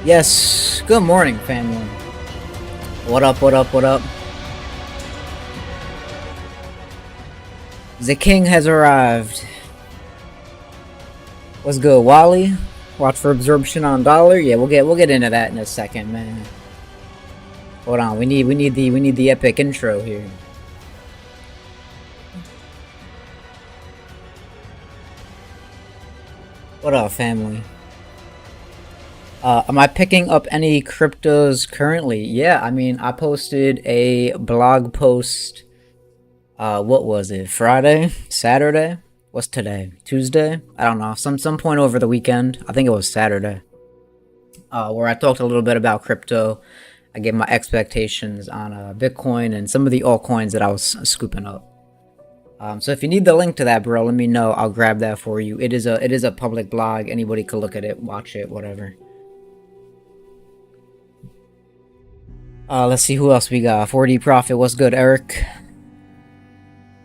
Yes, good morning, family. What up, what up, what up? The king has arrived. What's good, Wally? Watch for absorption on dollar. Yeah, we'll get into that in a second, man. Hold on, we need the epic intro here. What up, family? Am I picking up any cryptos currently? Yeah, I mean, I posted a blog post. What was it? Friday? Saturday? What's today? Tuesday? I don't know. Some point over the weekend. I think it was Saturday. Where I talked a little bit about crypto. I gave my expectations on Bitcoin and some of the altcoins that I was scooping up. So if you need the link to that, bro, let me know. I'll grab that for you. It is a public blog. Anybody could look at it, watch it, whatever. Let's see who else we got. 4D Profit, what's good, Eric?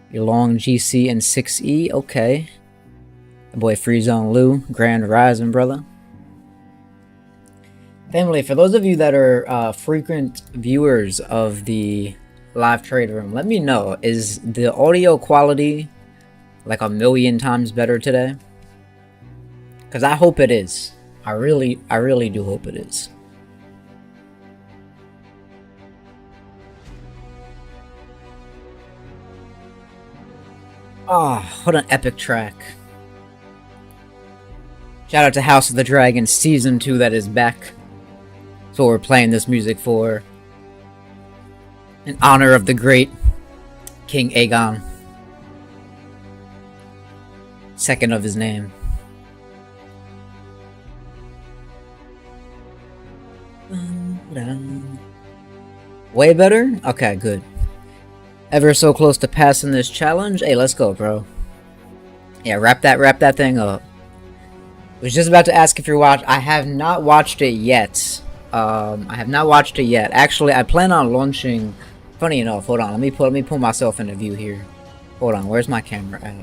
Your long GC and 6E, okay. The boy Free Zone Lou, Grand Rising, brother. Family, for those of you that are frequent viewers of the live trade room, let me know, is the audio quality like a million times better today? Because I hope it is. I really do hope it is. Oh, what an epic track. Shout out to House of the Dragon Season 2 that is back. That's what we're playing this music for. In honor of the great King Aegon. Second of his name. Way better? Okay, good. Ever so close to passing this challenge? Hey, let's go, bro. Yeah, wrap that thing up. Was just about to ask if you're watched. I have not watched it yet. Actually, I plan on launching. Funny enough, hold on. Let me pull myself into view here. Hold on. Where's my camera at?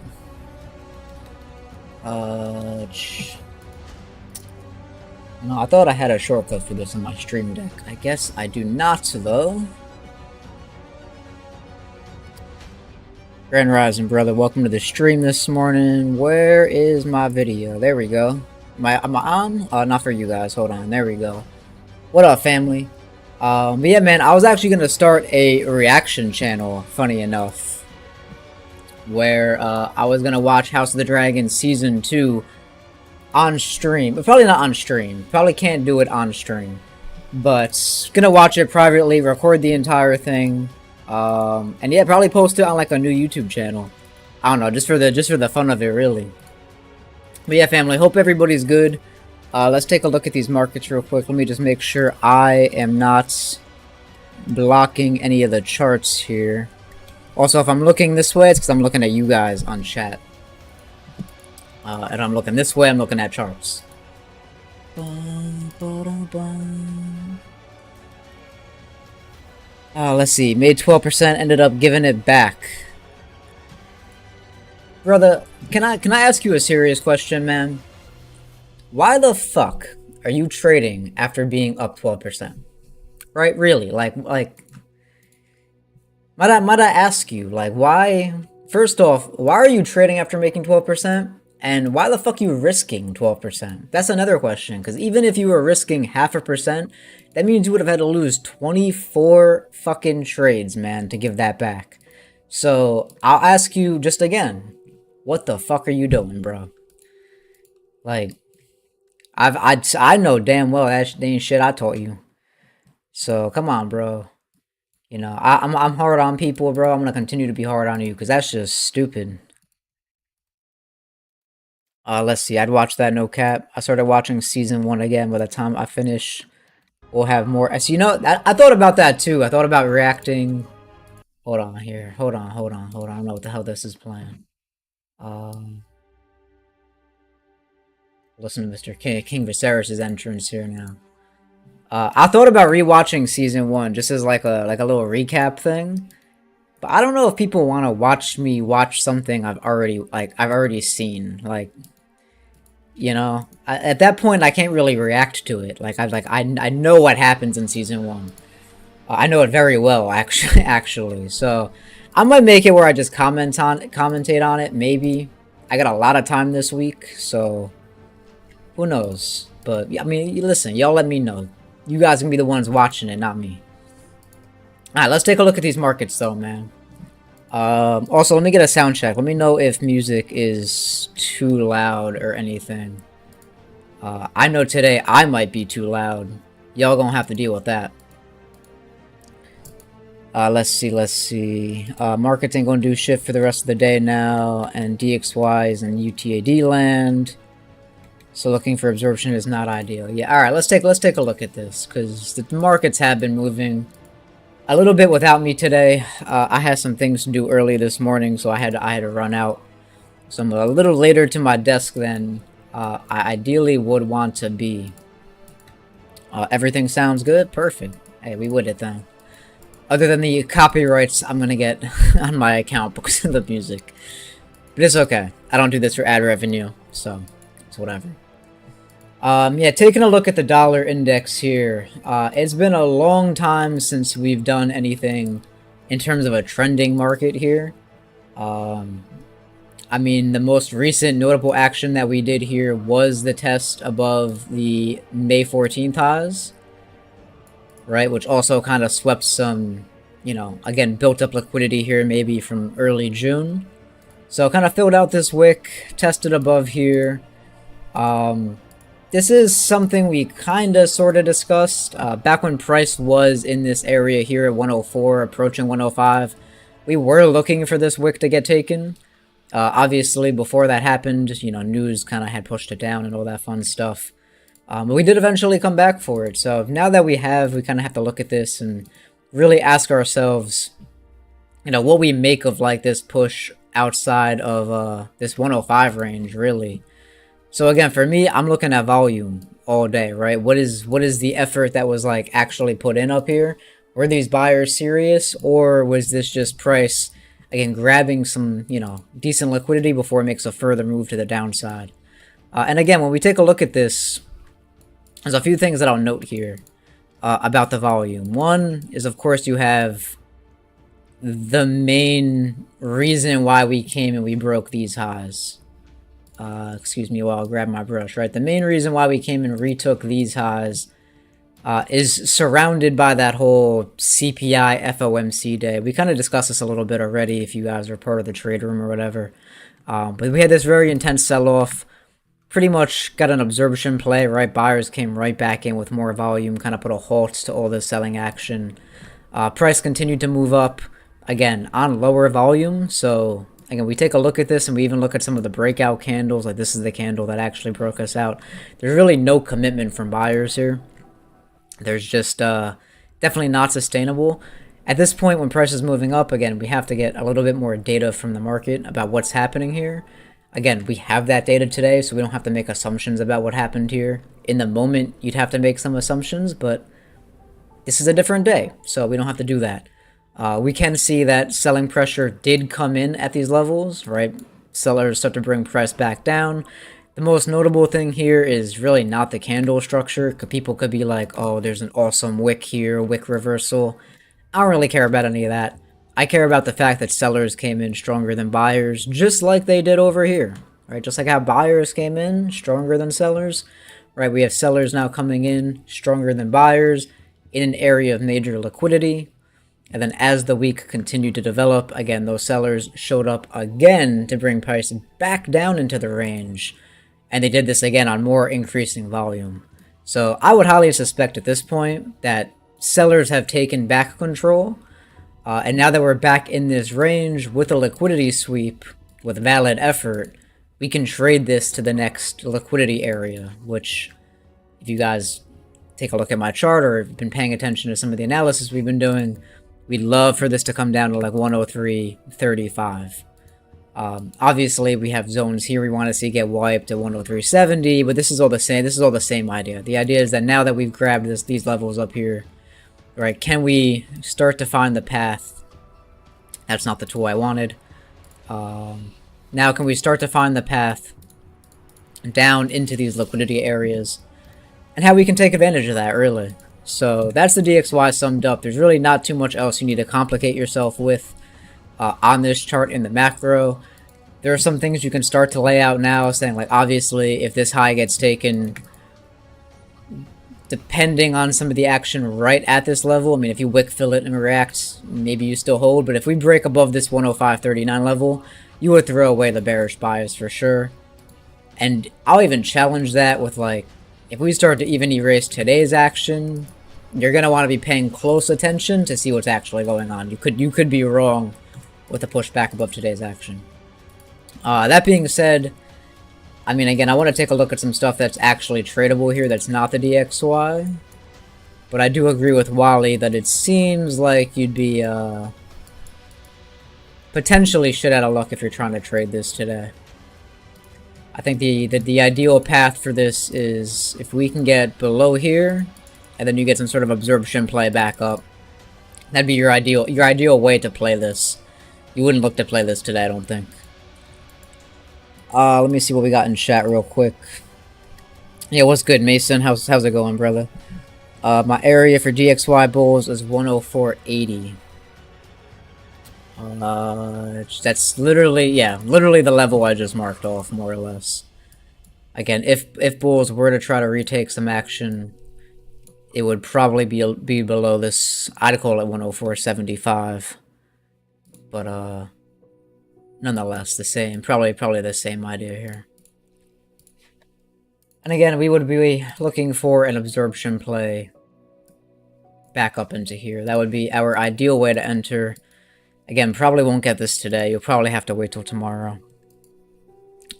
No, I thought I had a shortcut for this on my stream deck. I guess I do not, though. Grand Rising, brother. Welcome to the stream this morning. Where is my video? There we go. Am I on? Not for you guys. Hold on. There we go. What up, family? But yeah, man, I was actually gonna start a reaction channel, funny enough, where I was gonna watch House of the Dragon Season 2 on stream. But probably not on stream. Probably can't do it on stream. But gonna watch it privately, record the entire thing. And yeah, probably post it on like a new YouTube channel. I don't know, just for the fun of it, really. But yeah, family, hope everybody's good. Let's take a look at these markets real quick. Let me just make sure I am not blocking any of the charts here. Also, if I'm looking this way, it's because I'm looking at you guys on chat. And I'm looking this way, I'm looking at charts. Let's see. Made 12%, ended up giving it back. Brother, can I ask you a serious question, man? Why the fuck are you trading after being up 12%? Right? Really? Like might I ask you, like, why? First off, why are you trading after making 12%? And why the fuck are you risking 12%? That's another question, because even if you were risking 0.5%, that means you would have had to lose 24 fucking trades, man, to give that back. So, I'll ask you just again, what the fuck are you doing, bro? Like, I know damn well that ain't shit I taught you. So, come on, bro. You know, I'm hard on people, bro. I'm gonna continue to be hard on you, because that's just stupid. Let's see. I'd watch that, no cap. I started watching Season 1 again. By the time I finish, we'll have more. So, you know, I thought about that, too. I thought about reacting. Hold on here. Hold on. I don't know what the hell this is playing. Listen to Mr. King Viserys' entrance here now. I thought about rewatching Season 1 just as like a little recap thing. But I don't know if people want to watch me watch something I've already seen. Like, You know, at that point, I can't really react to it. Like I know what happens in season 1. I know it very well, actually. Actually, so I might make it where I just commentate on it. Maybe I got a lot of time this week, so who knows? But I mean, listen, y'all let me know. You guys can be the ones watching it, not me. All right, let's take a look at these markets, though, man. Also, let me get a sound check. Let me know if music is too loud or anything. I know today I might be too loud. Y'all gonna have to deal with that. Let's see. Marketing gonna do shit for the rest of the day now, and DXY is in UTAD land. So looking for absorption is not ideal. Yeah, alright, let's take a look at this, because the markets have been moving a little bit without me today. I had some things to do early this morning, so I had to run out. So I'm a little later to my desk than I ideally would want to be. Everything sounds good? Perfect. Hey, we with it then. Other than the copyrights I'm gonna get on my account because of the music. But it's okay. I don't do this for ad revenue, so it's whatever. Yeah, taking a look at the dollar index here. It's been a long time since we've done anything in terms of a trending market here. I mean, the most recent notable action that we did here was the test above the May 14th highs, right? Which also kind of swept some, you know, again, built up liquidity here maybe from early June. So kind of filled out this wick, tested above here. This is something we kind of sort of discussed back when price was in this area here at 104, approaching 105. We were looking for this wick to get taken. Obviously, before that happened, you know, news kind of had pushed it down and all that fun stuff. But we did eventually come back for it. So now that we kind of have to look at this and really ask ourselves, you know, what we make of like this push outside of this 105 range, really. So again, for me, I'm looking at volume all day, right? What is the effort that was like actually put in up here? Were these buyers serious, or was this just price, again, grabbing some, you know, decent liquidity before it makes a further move to the downside? And again, when we take a look at this, there's a few things that I'll note here about the volume. One is, of course, you have the main reason why we came and we broke these highs. Excuse me while I grab my brush, right? The main reason why we came and retook these highs is surrounded by that whole CPI FOMC day. We kind of discussed this a little bit already if you guys are part of the trade room or whatever. But we had this very intense sell-off. Pretty much got an absorption play, right? Buyers came right back in with more volume, kind of put a halt to all this selling action. Price continued to move up, again, on lower volume, so... Again, we take a look at this and we even look at some of the breakout candles. Like this is the candle that actually broke us out. There's really no commitment from buyers here. There's just definitely not sustainable. At this point, when price is moving up, again, we have to get a little bit more data from the market about what's happening here. Again, we have that data today, so we don't have to make assumptions about what happened here. In the moment, you'd have to make some assumptions, but this is a different day, so we don't have to do that. We can see that selling pressure did come in at these levels, right? Sellers start to bring price back down. The most notable thing here is really not the candle structure. People could be like, oh, there's an awesome wick here, wick reversal. I don't really care about any of that. I care about the fact that sellers came in stronger than buyers, just like they did over here, right? Just like how buyers came in stronger than sellers, right? We have sellers now coming in stronger than buyers in an area of major liquidity. And then as the week continued to develop, again, those sellers showed up again to bring price back down into the range. And they did this again on more increasing volume. So I would highly suspect at this point that sellers have taken back control. And now that we're back in this range with a liquidity sweep with valid effort, we can trade this to the next liquidity area, which if you guys take a look at my chart or have been paying attention to some of the analysis we've been doing, we'd love for this to come down to like 103.35. Obviously, we have zones here we want to see get wiped at 103.70, but this is all the same. This is all the same idea. The idea is that now that we've grabbed these levels up here, right? Can we start to find the path? That's not the tool I wanted. Now, can we start to find the path down into these liquidity areas, and how we can take advantage of that, really. So that's the DXY summed up. There's really not too much else you need to complicate yourself with on this chart in the macro. There are some things you can start to lay out now, saying, like, obviously, if this high gets taken, depending on some of the action right at this level, I mean, if you wick fill it and react, maybe you still hold, but if we break above this 105.39 level, you would throw away the bearish bias for sure. And I'll even challenge that with, like, if we start to even erase today's action, you're going to want to be paying close attention to see what's actually going on. You could be wrong with a pushback above today's action. That being said, I mean, again, I want to take a look at some stuff that's actually tradable here that's not the DXY. But I do agree with Wally that it seems like you'd be potentially shit out of luck if you're trying to trade this today. I think the ideal path for this is if we can get below here, and then you get some sort of absorption play back up. That'd be your ideal way to play this. You wouldn't look to play this today, I don't think. Let me see what we got in chat real quick. Yeah, what's good, Mason? How's it going, brother? My area for DXY bulls is 104.80. That's literally the level I just marked off, more or less. Again, if bulls were to try to retake some action, it would probably be below this. I'd call it 104.75. But nonetheless, the same. Probably the same idea here. And again, we would be looking for an absorption play back up into here. That would be our ideal way to enter. Again, probably won't get this today. You'll probably have to wait till tomorrow.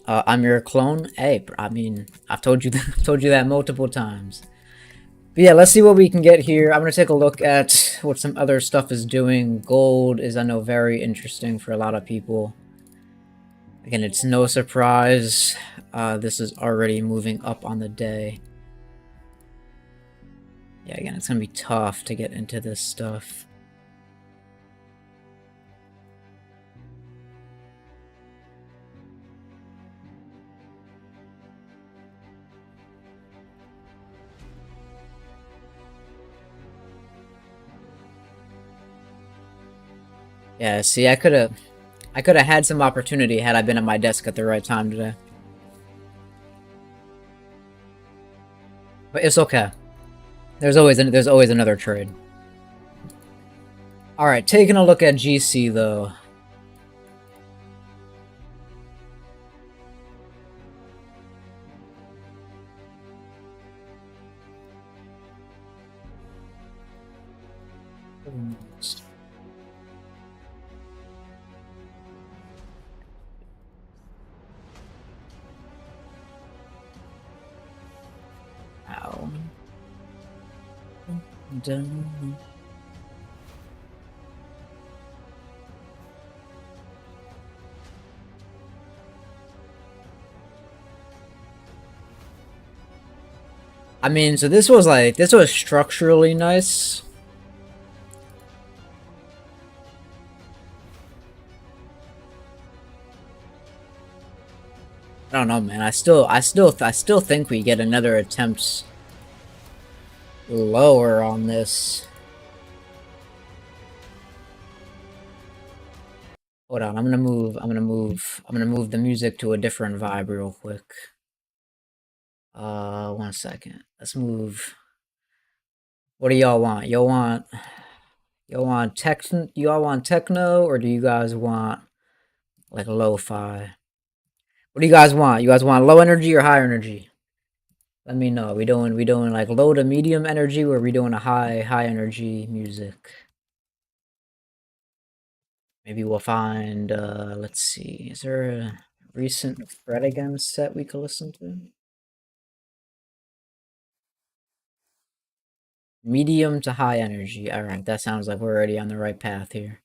I'm your clone. Hey, I mean, I've told you that multiple times. But yeah, let's see what we can get here. I'm going to take a look at what some other stuff is doing. Gold is, I know, very interesting for a lot of people. Again, it's no surprise. This is already moving up on the day. Yeah, again, it's going to be tough to get into this stuff. Yeah, see, I could have had some opportunity had I been at my desk at the right time today. But it's okay. There's always another trade. All right, taking a look at GC though. Ow. Dun. I mean, so this was structurally nice. I don't know, man. I still think we get another attempt lower on this. Hold on, I'm gonna move the music to a different vibe real quick. 1 second. Let's move. What do y'all want? Y'all want techno, or do you guys want like lo-fi? What do you guys want? You guys want low energy or high energy? Let me know. We doing like low to medium energy, or are we doing a high energy music? Maybe we'll find let's see. Is there a recent Fred Again set we could listen to? Medium to high energy. Alright, that sounds like we're already on the right path here.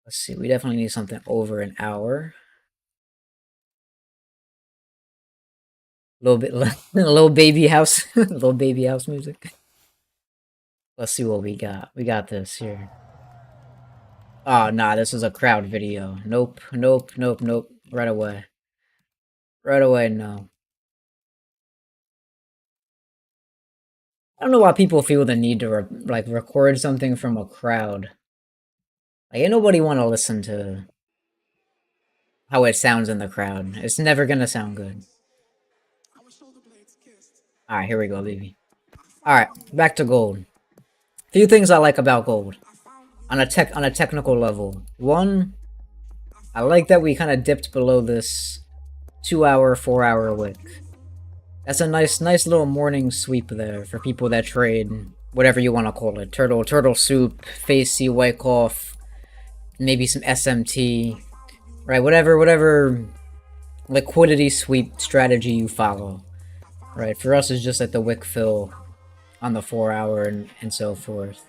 Let's see, we definitely need something over an hour. Little baby house, little baby house music. Let's see what we got. We got this here. Oh, nah, this is a crowd video. Nope. Right away. Right away, no. I don't know why people feel the need to record something from a crowd. Like, ain't nobody want to listen to how it sounds in the crowd. It's never gonna sound good. Alright, here we go, baby. Alright, back to gold. Few things I like about gold. On a technical level. One, I like that we kind of dipped below this 2-hour, 4-hour wick. That's a nice little morning sweep there for people that trade whatever you want to call it. Turtle soup, phase C Wyckoff, maybe some SMT, right? Whatever liquidity sweep strategy you follow, right? For us, it's just like the wick fill on the 4-hour and so forth.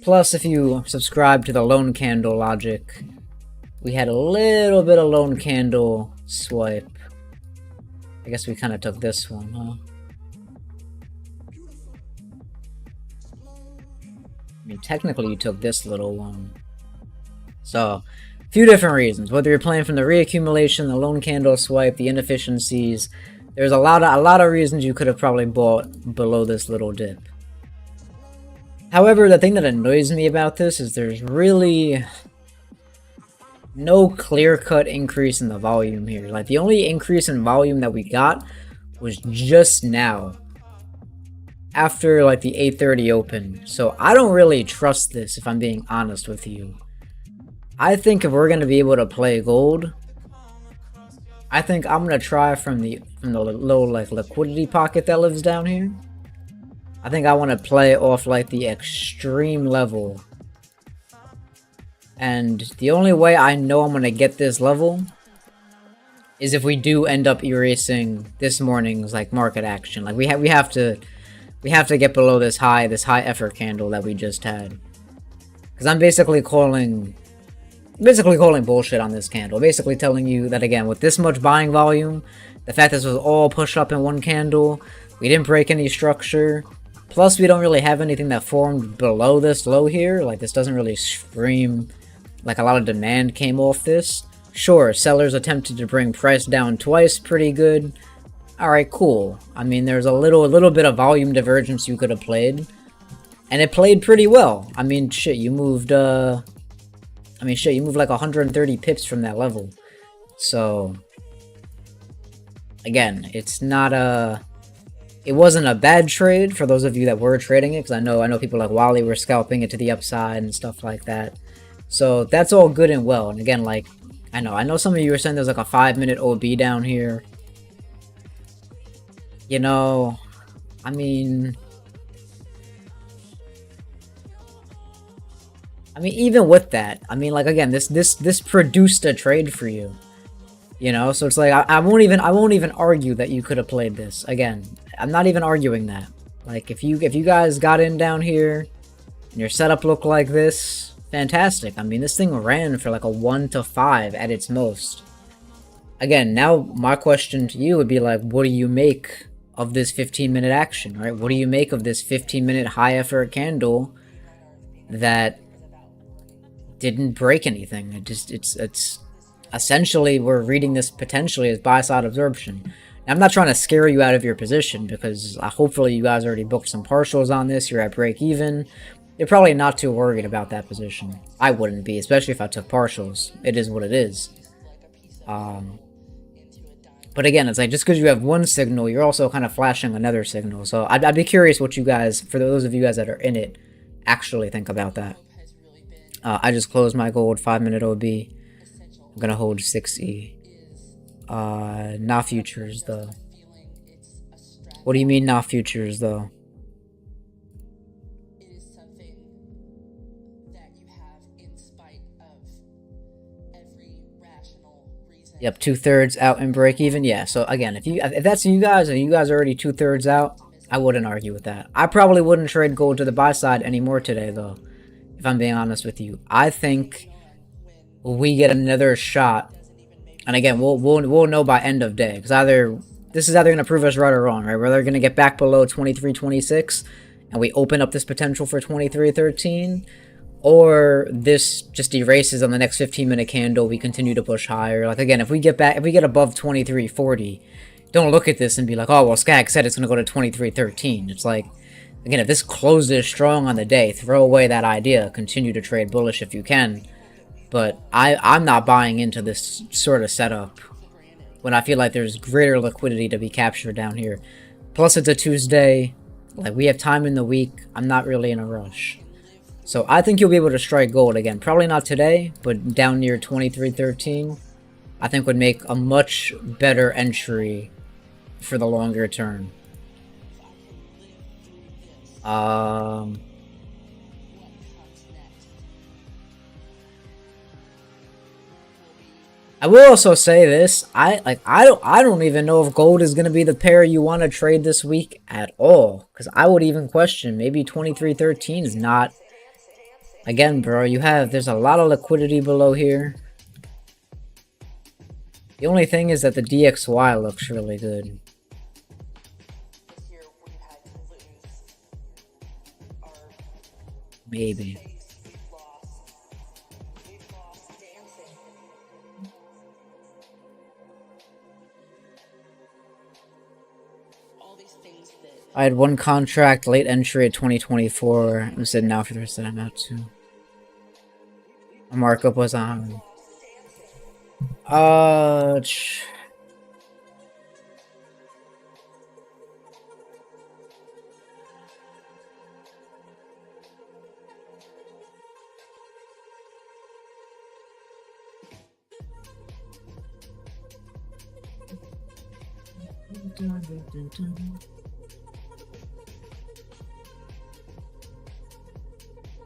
Plus, if you subscribe to the lone candle logic, we had a little bit of lone candle swipe. I guess we kind of took this one, huh? I mean, technically you took this little one. So, a few different reasons. Whether you're playing from the reaccumulation, the lone candle swipe, the inefficiencies, there's a lot of reasons you could have probably bought below this little dip. However, the thing that annoys me about this is there's really no clear-cut increase in the volume here. Like, the only increase in volume that we got was just now, after like the 8:30 open. So I don't really trust this, if I'm being honest with you. I think if we're gonna be able to play gold, I think I'm gonna try from the low like liquidity pocket that lives down here. I think I want to play off like the extreme level. And the only way I know I'm gonna get this level is if we do end up erasing this morning's like market action. Like we have to get below this high effort candle that we just had. Because I'm basically calling bullshit on this candle. Basically telling you that, again, with this much buying volume, the fact this was all pushed up in one candle, we didn't break any structure, plus we don't really have anything that formed below this low here. Like, this doesn't really scream like a lot of demand came off this. Sure, sellers attempted to bring price down twice, pretty good. Alright, cool. I mean, there's a little bit of volume divergence you could have played, and it played pretty well. I mean, shit, you moved like 130 pips from that level. So, again, it's not it wasn't a bad trade for those of you that were trading it, because I know people like Wally were scalping it to the upside and stuff like that. So that's all good and well. And again, like, I know some of you were saying there's like a 5-minute OB down here. You know, I mean, even with that, I mean, like, again, this produced a trade for you, you know. So it's like I won't even argue that you could have played this. Again, I'm not even arguing that. Like, if you guys got in down here and your setup looked like this, fantastic. I mean, this thing ran for like a 1 to 5 at its most. Again, now my question to you would be like, what do you make of this 15-minute action, right? What do you make of this 15-minute high effort candle that didn't break anything? It's essentially, we're reading this potentially as buy side absorption. Now, I'm not trying to scare you out of your position, because hopefully you guys already booked some partials on this. You're at break even. You're probably not too worried about that position. I wouldn't be, especially if I took partials. It is what it is. But again, it's like, just because you have one signal, you're also kind of flashing another signal. So I'd be curious what you guys, for those of you guys that are in it, actually think about that. I just closed my gold 5-minute OB. I'm gonna hold 6E. Not futures though. What do you mean not futures though? Yep, 2/3 out and break even. Yeah, so again, if that's you guys, and you guys are already 2/3 out, I wouldn't argue with that. I probably wouldn't trade gold to the buy side anymore today, though, if I'm being honest with you. I think we get another shot, and again, we'll know by end of day, because this is either going to prove us right or wrong, right? We're either going to get back below 23.26, and we open up this potential for 23.13, or this just erases on the next 15-minute candle. We continue to push higher. Like again, if we get above 23.40, don't look at this and be like, oh well, Skag said it's gonna go to 23.13. It's like, again, if this closes strong on the day, throw away that idea. Continue to trade bullish if you can. But I'm not buying into this sort of setup when I feel like there's greater liquidity to be captured down here. Plus, it's a Tuesday. Like, we have time in the week. I'm not really in a rush. So I think you'll be able to strike gold again. Probably not today, but down near 23.13, I think would make a much better entry for the longer term. I will also say this, I don't even know if gold is gonna be the pair you want to trade this week at all. Because I would even question maybe 23.13 is not. Again, bro, there's a lot of liquidity below here. The only thing is that the DXY looks really good. Maybe. I had one contract, late entry at 2024. I'm sitting now for the rest that I'm out to. My markup was on.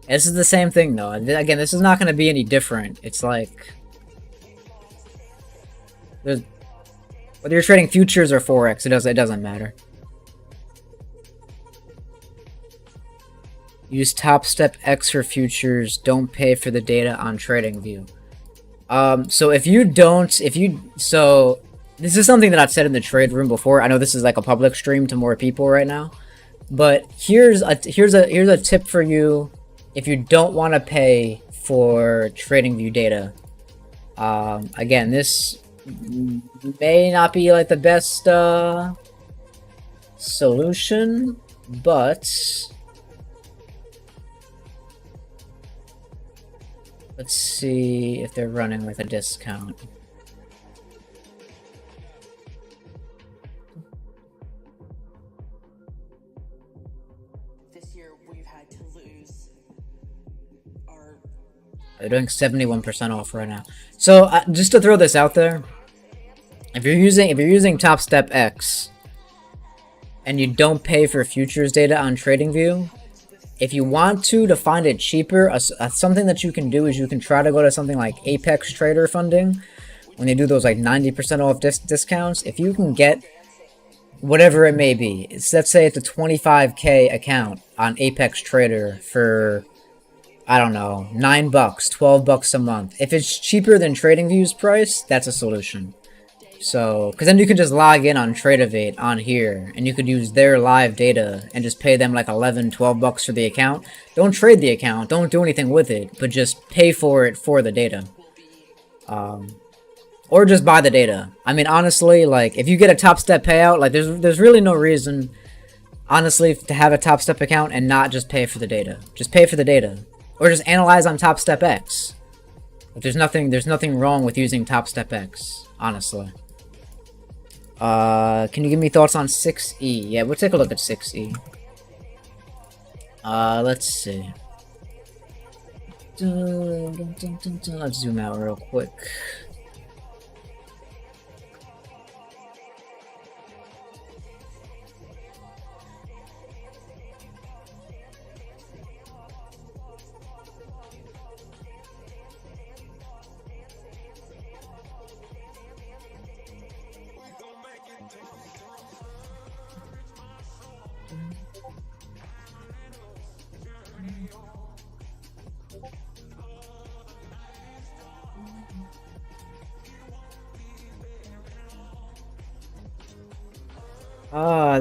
This is the same thing though. Again, this is not going to be any different. It's like whether you're trading futures or forex, it doesn't matter. Use Top Step X for futures. Don't pay for the data on TradingView. So this is something that I've said in the trade room before. I know this is like a public stream to more people right now, but here's a tip for you if you don't want to pay for TradingView data. Again, this may not be like the best solution, but let's see if they're running with a discount. This year we've had to lose our... They're doing 71% off right now. So just to throw this out there, if you're using Top Step X and you don't pay for futures data on TradingView, if you want to find it cheaper, something that you can do is you can try to go to something like Apex Trader Funding when they do those like 90% off discounts. If you can get whatever it may be, let's say it's a 25K account on Apex Trader for, I don't know, $9, $12 a month. If it's cheaper than TradingView's price, that's a solution. So, because then you can just log in on Tradeovate on here, and you could use their live data and just pay them like $11, $12 for the account. Don't trade the account, don't do anything with it, but just pay for it for the data. Or just buy the data. I mean, honestly, like, if you get a Top Step payout, like, there's really no reason, honestly, to have a Top Step account and not just pay for the data. Just pay for the data. Or just analyze on Top Step X. Like, there's nothing wrong with using Top Step X, honestly. Can you give me thoughts on 6E? Yeah, we'll take a look at 6E. Let's see. Let's zoom out real quick.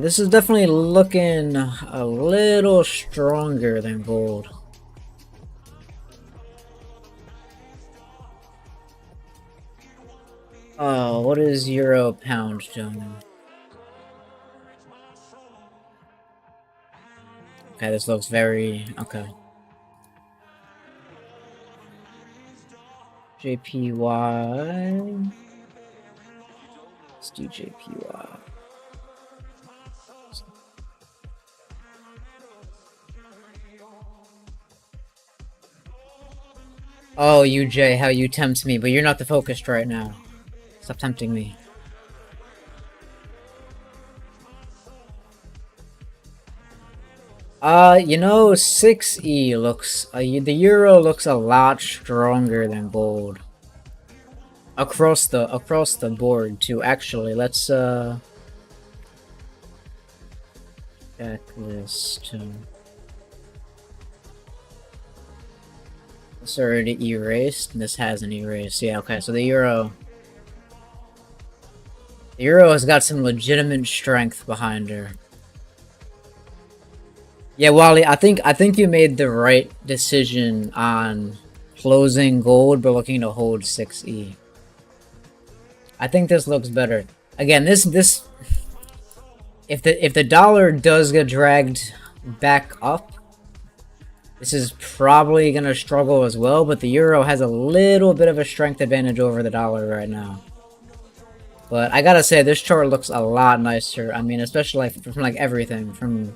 This is definitely looking a little stronger than gold. Oh, what is euro pound doing? Okay, this looks very okay. JPY. Let's do JPY. Oh, UJ, how you tempt me, but you're not the focused right now. Stop tempting me. You know, 6E looks, the euro looks a lot stronger than gold. Across the board, too. Actually, let's, check this, too. This already erased, and this hasn't erased. Yeah, okay, so the euro has got some legitimate strength behind her. Yeah, Wally, I think you made the right decision on closing gold but looking to hold 6E. I think this looks better. Again, this if the dollar does get dragged back up, this is probably gonna struggle as well, but the euro has a little bit of a strength advantage over the dollar right now. But I gotta say, this chart looks a lot nicer. I mean, especially from like everything, from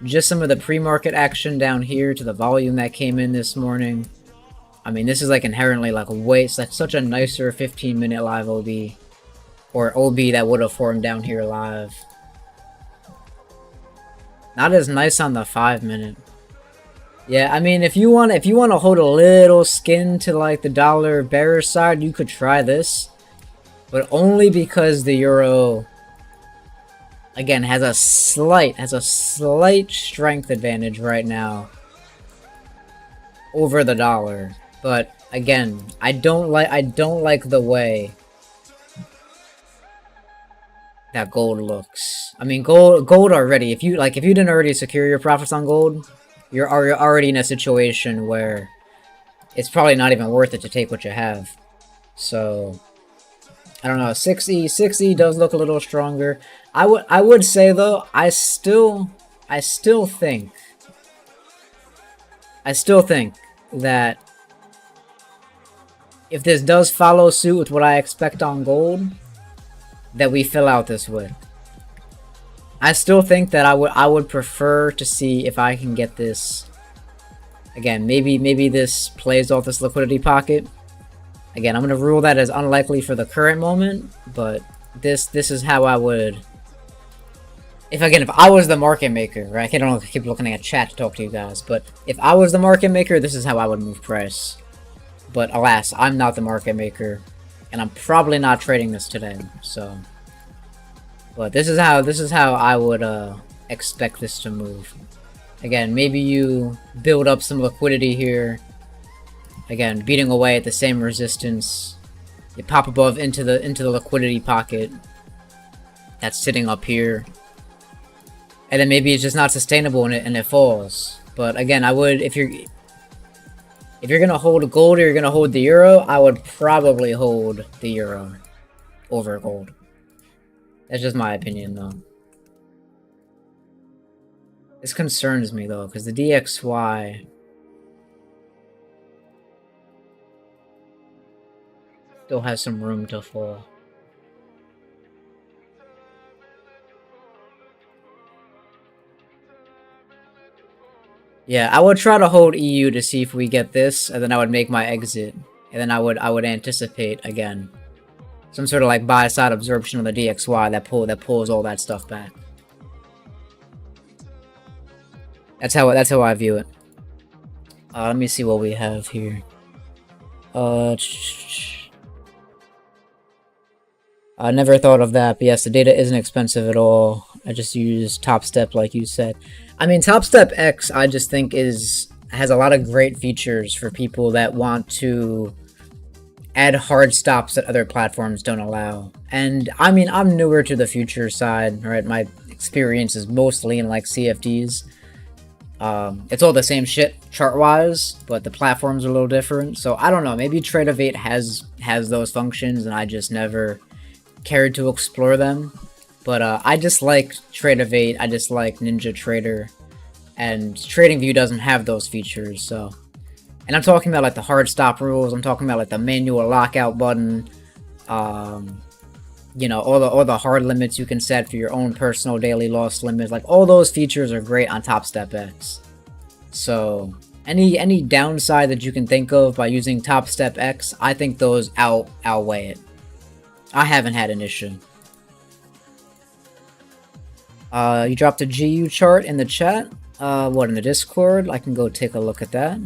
just some of the pre-market action down here to the volume that came in this morning. I mean, this is like inherently like it's like such a nicer 15-minute live OB, or OB that would have formed down here live. Not as nice on the 5-minute. Yeah, I mean, if you want to hold a little skin to like the dollar bearish side, you could try this, but only because the euro, again, has a slight strength advantage right now over the dollar. But again, I don't like the way that gold looks. I mean, gold already. If you didn't already secure your profits on gold, you're already in a situation where it's probably not even worth it to take what you have. So I don't know. 6E does look a little stronger. I would say though, I still think that if this does follow suit with what I expect on gold, that we fill out this wick. I still think that I would prefer to see if I can get this. Again, maybe this plays off this liquidity pocket. Again, I'm gonna rule that as unlikely for the current moment, but this is how I would. If I was the market maker, right? I don't keep looking at chat to talk to you guys, but if I was the market maker, this is how I would move price. But alas, I'm not the market maker, and I'm probably not trading this today. So, but this is how I would expect this to move. Again, maybe you build up some liquidity here. Again, beating away at the same resistance. You pop above into the liquidity pocket that's sitting up here. And then maybe it's just not sustainable and it falls. But again, I would, if you're gonna hold gold or you're gonna hold the euro, I would probably hold the euro over gold. That's just my opinion, though. This concerns me though, because the DXY still has some room to fall. Yeah, I would try to hold EU to see if we get this, and then I would make my exit, and then I would anticipate again some sort of like buy side absorption of the DXY that pulls all that stuff back. That's how I view it. Let me see what we have here. I never thought of that, but yes, the data isn't expensive at all. I just use Top Step like you said. I mean, Top Step X, I just think has a lot of great features for people that want to add hard stops that other platforms don't allow. And I mean, I'm newer to the future side, right? My experience is mostly in like CFDs. It's all the same shit chart-wise, but the platforms are a little different. So I don't know, maybe Tradeovate has those functions and I just never cared to explore them. But I just like Tradeovate, I just like NinjaTrader, and TradingView doesn't have those features, so... And I'm talking about like the hard stop rules, I'm talking about like the manual lockout button, you know, all the hard limits you can set for your own personal daily loss limits. Like all those features are great on Top Step X. So any downside that you can think of by using Top Step X, I think those outweigh it. I haven't had an issue. You dropped a GU chart in the chat. What, in the Discord? I can go take a look at that.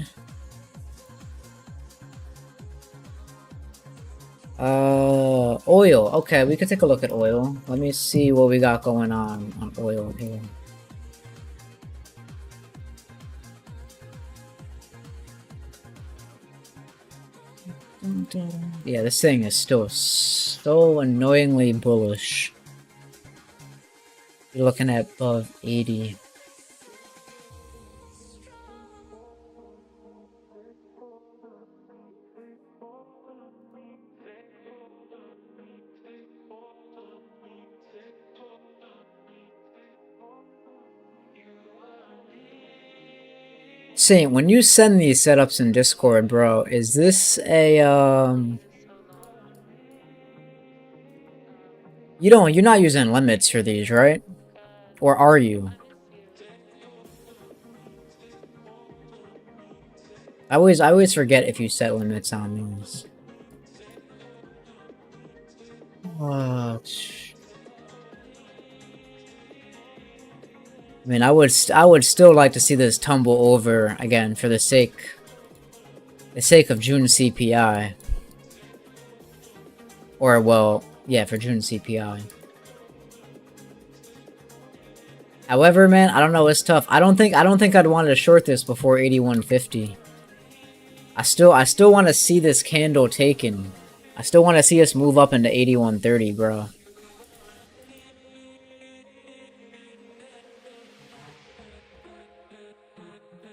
Oil. Okay, we can take a look at oil. Let me see what we got going on oil here. Yeah, this thing is still so annoyingly bullish. You're looking at above 80. Saint, when you send these setups in Discord, bro, is this a you're not using limits for these, right? Or are you? I always forget if you set limits on these. I mean, I would still like to see this tumble over again for the sake of June CPI. Or well, yeah, for June CPI. However, man, I don't know, it's tough. I don't think I'd want to short this before 8150. I still want to see this candle taken. I still want to see us move up into 8130, bro.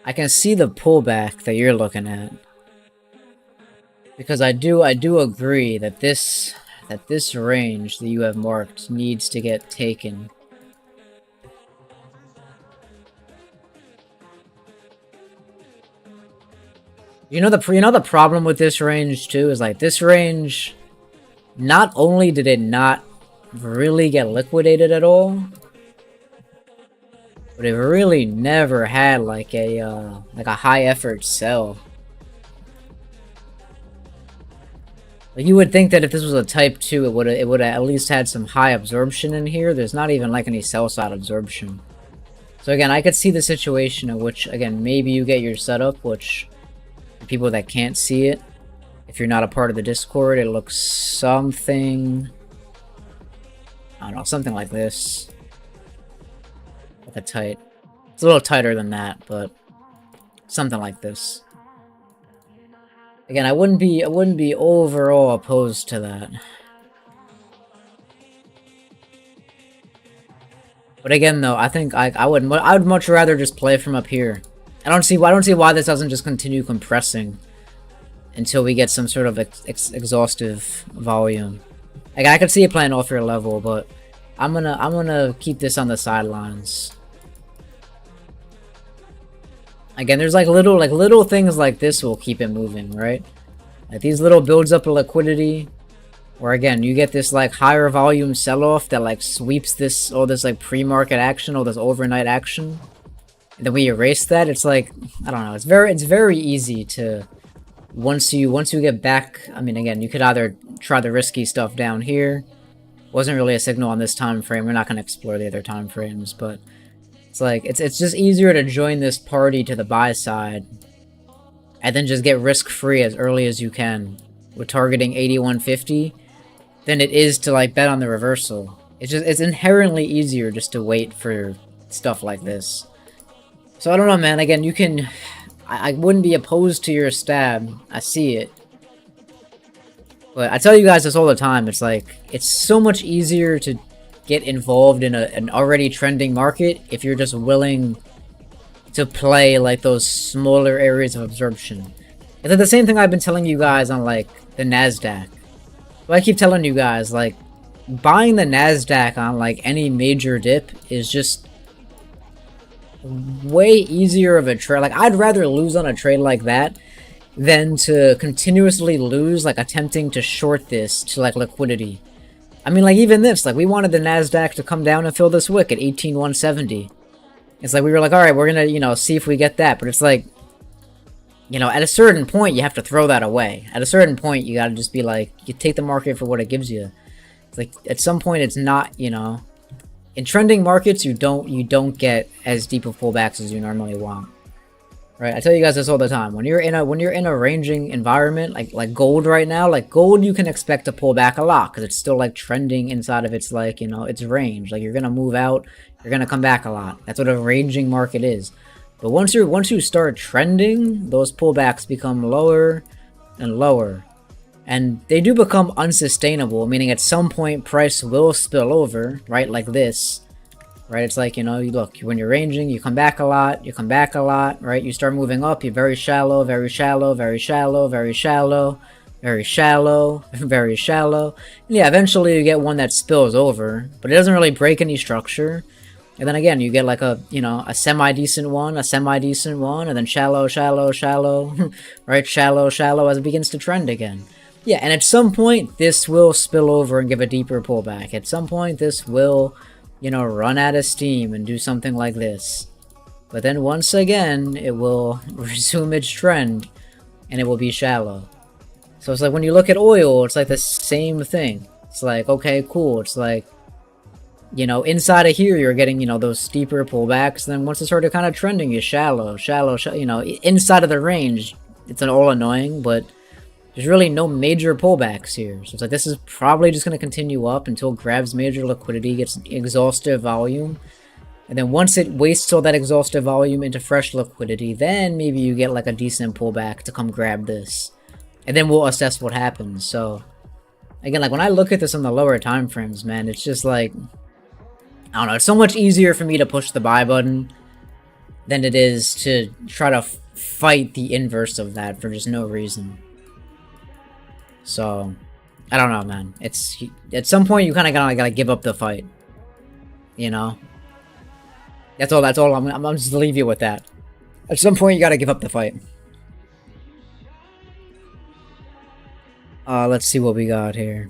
I can see the pullback that you're looking at. Because I do agree that this range that you have marked needs to get taken. You know the problem with this range too is like this range, not only did it not really get liquidated at all, but it really never had like a high effort sell. Like you would think that if this was a type 2, it would have at least had some high absorption in here. There's not even like any sell side absorption. So again, I could see the situation in which, again, maybe you get your setup, which for people that can't see it, if you're not a part of the Discord, it looks something, I don't know, something like this. Like a tight, it's a little tighter than that, but something like this. Again, I wouldn't be overall opposed to that. But again, though, I think I would much rather just play from up here. I don't see why this doesn't just continue compressing until we get some sort of exhaustive volume. Like I could see it playing off your level, but I'm gonna keep this on the sidelines. Again, there's like little things like this will keep it moving, right? Like these little builds up of liquidity, where again you get this like higher volume sell-off that like sweeps all this like pre-market action, all this overnight action. And then we erase that. It's like, I don't know. It's very easy to once you get back. I mean, again, you could either try the risky stuff down here. Wasn't really a signal on this time frame. We're not going to explore the other time frames, but it's like it's just easier to join this party to the buy side and then just get risk-free as early as you can with targeting 8150 than it is to like bet on the reversal. It's inherently easier just to wait for stuff like this. So I don't know, man. Again, you can, I wouldn't be opposed to your stab. I see it. But I tell you guys this all the time. It's like, it's so much easier to get involved in an already trending market if you're just willing to play like those smaller areas of absorption. It's like the same thing I've been telling you guys on like the NASDAQ. But I keep telling you guys, like, buying the NASDAQ on like any major dip is just way easier of a trade. Like, I'd rather lose on a trade like that than to continuously lose, like attempting to short this to like liquidity. I mean, like, even this, like, we wanted the NASDAQ to come down and fill this wick at 18,170. It's like, we were like, alright, we're gonna, you know, see if we get that. But it's like, you know, at a certain point, you have to throw that away. At a certain point, you gotta just be like, you take the market for what it gives you. It's like, at some point, it's not, you know... In trending markets, you don't get as deep of pullbacks as you normally want. Right? I tell you guys this all the time. When you're in a ranging environment, like gold right now, like gold you can expect to pull back a lot, because it's still like trending inside of its, like, you know, its range. Like, you're gonna move out, you're gonna come back a lot. That's what a ranging market is. But once you start trending, those pullbacks become lower and lower. And they do become unsustainable, meaning at some point price will spill over, right? Like this, right? It's like, you know, you look, when you're ranging, you come back a lot, right? You start moving up, you're very shallow, very shallow, very shallow, very shallow, very shallow, very shallow. And yeah, eventually you get one that spills over, but it doesn't really break any structure. And then again, you get like a, you know, a semi-decent one, and then shallow, shallow, shallow, right? Shallow, shallow as it begins to trend again. Yeah, and at some point, this will spill over and give a deeper pullback. At some point, this will, you know, run out of steam and do something like this. But then once again, it will resume its trend, and it will be shallow. So it's like when you look at oil, it's like the same thing. It's like, okay, cool. It's like, you know, inside of here, you're getting, you know, those steeper pullbacks. Then once it started kind of trending, you're shallow, shallow, you know, inside of the range. It's all annoying, but there's really no major pullbacks here. So it's like, this is probably just going to continue up until it grabs major liquidity, gets exhaustive volume. And then once it wastes all that exhaustive volume into fresh liquidity, then maybe you get like a decent pullback to come grab this. And then we'll assess what happens. So, again, like when I look at this on the lower time frames, man, it's just like, I don't know, it's so much easier for me to push the buy button than it is to try to fight the inverse of that for just no reason. So, I don't know, man. It's, at some point you kind of gotta give up the fight. You know? That's all, I'm just gonna leave you with that. At some point you gotta give up the fight. Let's see what we got here.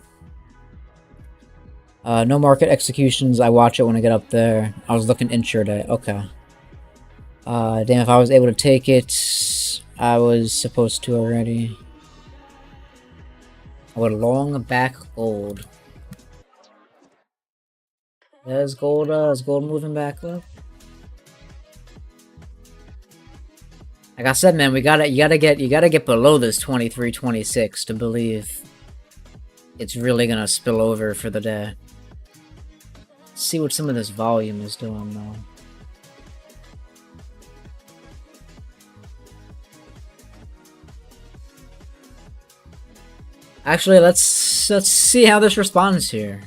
No market executions. I watch it when I get up there. I was looking intraday. Okay. Damn, if I was able to take it, I was supposed to already. I would long back gold. Is gold moving back up? Like I said, man, you gotta get below this 23.26 to believe it's really gonna spill over for the day. Let's see what some of this volume is doing though. Actually, let's see how this responds here.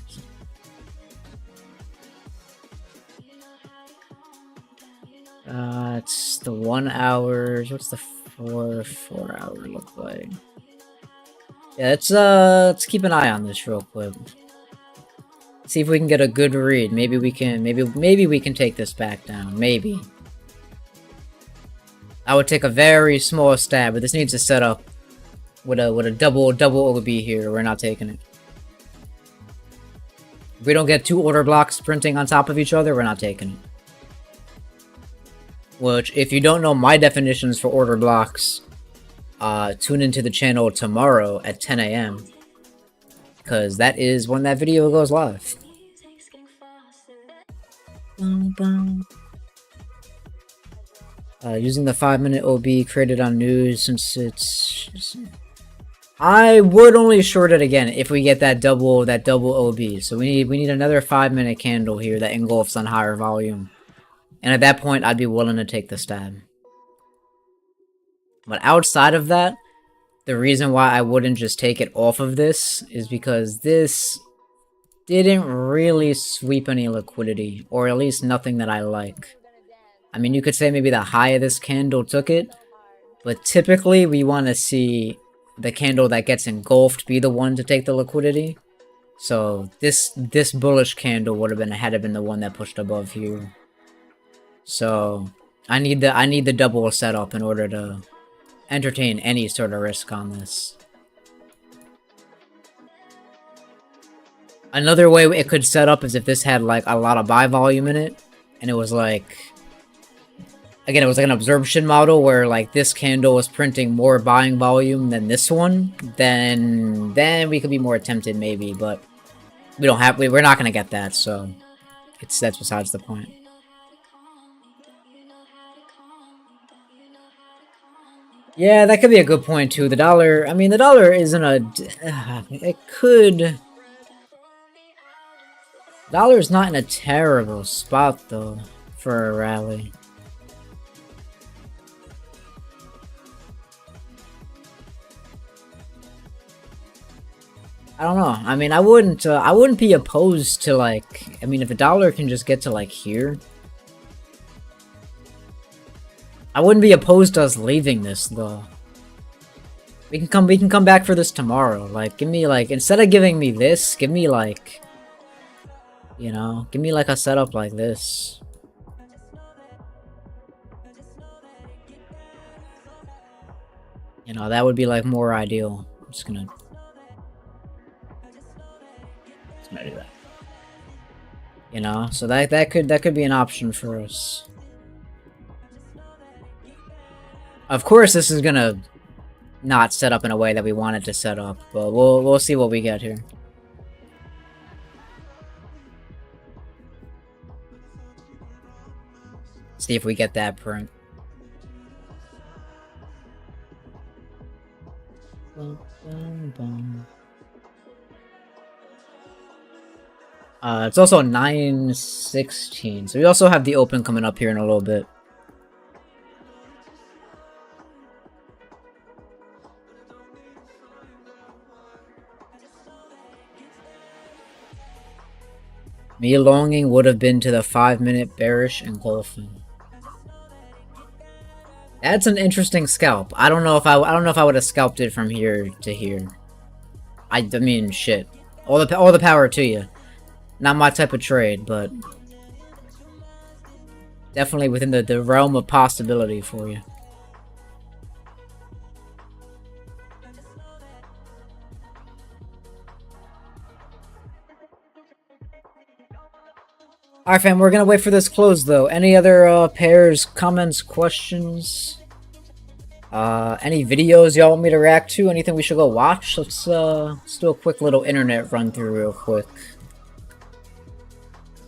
It's the 1 hour. What's the 4 hour look like? Yeah, let's keep an eye on this real quick. See if we can get a good read. Maybe we can take this back down. Maybe. I would take a very small stab, but this needs to set up with a double OB here. We're not taking it. If we don't get 2 order blocks sprinting on top of each other, we're not taking it. Which, if you don't know my definitions for order blocks, tune into the channel tomorrow at 10 AM. Because that is when that video goes live. Using the 5-minute OB created on news since it's... I would only short it again if we get that double OB. So we need another 5-minute candle here that engulfs on higher volume. And at that point, I'd be willing to take the stab. But outside of that, the reason why I wouldn't just take it off of this is because this didn't really sweep any liquidity, or at least nothing that I like. I mean, you could say maybe the high of this candle took it, but typically we want to see the candle that gets engulfed be the one to take the liquidity. So this bullish candle would have been had it been the one that pushed above here. So I need the double setup in order to entertain any sort of risk on this. Another way it could set up is if this had like a lot of buy volume in it, and it was like, again, it was like an absorption model where like this candle was printing more buying volume than this one, then we could be more tempted maybe, but we're not gonna get that, so that's besides the point. Yeah, that could be a good point too. The dollar, I mean, the dollar isn't it could. Dollar's not in a terrible spot though for a rally. I don't know. I mean, I wouldn't be opposed to like. I mean, if the dollar can just get to like here, I wouldn't be opposed to us leaving this though. We can come back for this tomorrow. Like, give me like, instead of giving me this, give me like, you know, give me like a setup like this. You know, that would be like more ideal. I'm just gonna do that. You know, so that could be an option for us. Of course, this is gonna not set up in a way that we want it to set up, but we'll see what we get here. See if we get that print. It's also 9:16, so we also have the open coming up here in a little bit. Me longing would have been to the 5-minute bearish engulfing. That's an interesting scalp. I don't know if I would have scalped it from here to here. I mean, shit. All the power to you. Not my type of trade, but definitely within the realm of possibility for you. Alright fam, we're gonna wait for this close though. Any other pairs, comments, questions? Any videos y'all want me to react to? Anything we should go watch? Let's do a quick little internet run through real quick.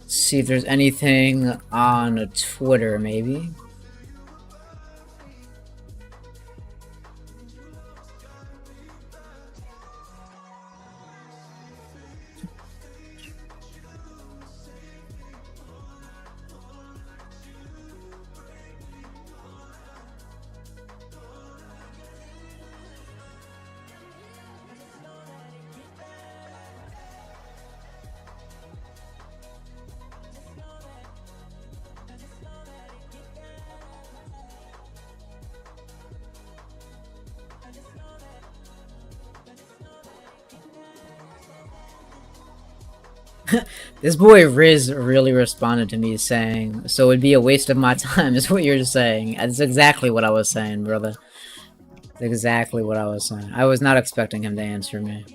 See if there's anything on Twitter maybe. This boy Riz really responded to me saying, so it'd be a waste of my time, is what you're saying. That's exactly what I was saying, brother. That's exactly what I was saying. I was not expecting him to answer me.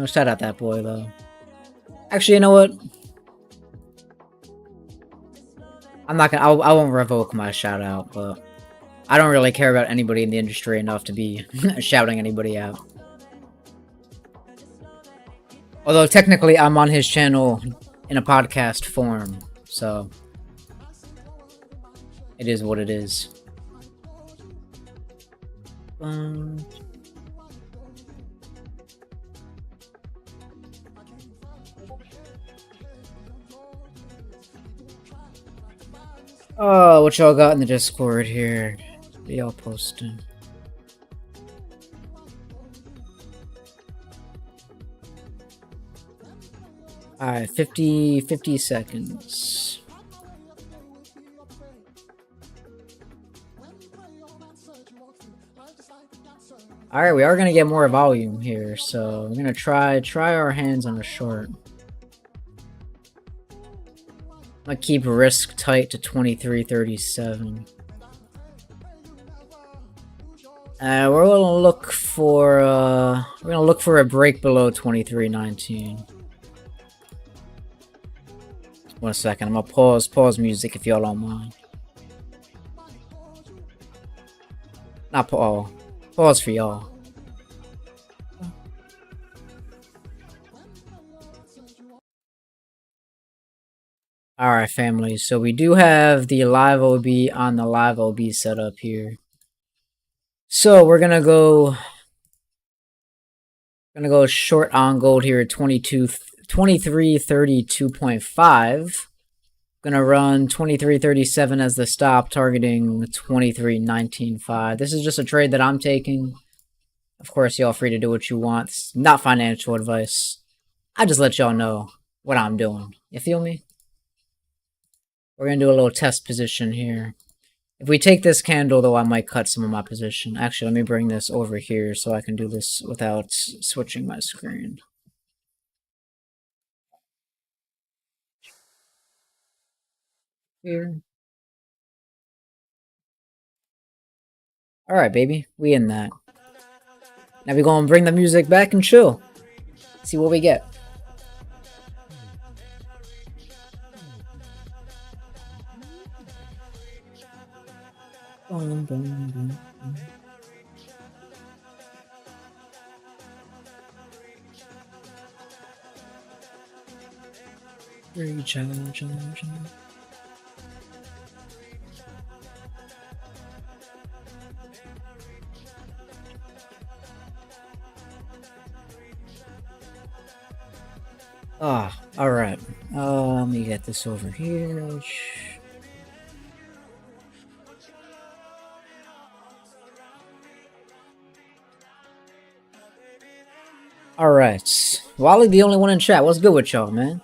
Shout out that boy, though. Actually, you know what? I'm not gonna, I won't revoke my shout out, but I don't really care about anybody in the industry enough to be shouting anybody out. Although technically I'm on his channel in a podcast form, so it is what it is. Oh, what y'all got in the Discord here? What y'all posting? Alright, 50 seconds. Alright, we are gonna get more volume here, so we're gonna try our hands on a short. I'm gonna keep risk tight to 23:37. We're gonna look for a break below 23:19. 1 second, I'm gonna pause music if y'all don't mind. Not pause for y'all. Alright, family, so we do have the live OB on the live OB setup here. So we're gonna go short on gold here at 2332.5. Gonna run 2337 as the stop, targeting 2319.5. This is just a trade that I'm taking. Of course, y'all free to do what you want. It's not financial advice. I just let y'all know what I'm doing. You feel me? We're gonna do a little test position here. If we take this candle, though, I might cut some of my position. Actually, let me bring this over here so I can do this without switching my screen. Here. Alright, baby. We in that. Now we gonna bring the music back and chill. See what we get. Boom, boom, boom, boom. Recharge. Ah, alright. Let me get this over here. Alright. Wally, the only one in chat. What's good with y'all, man?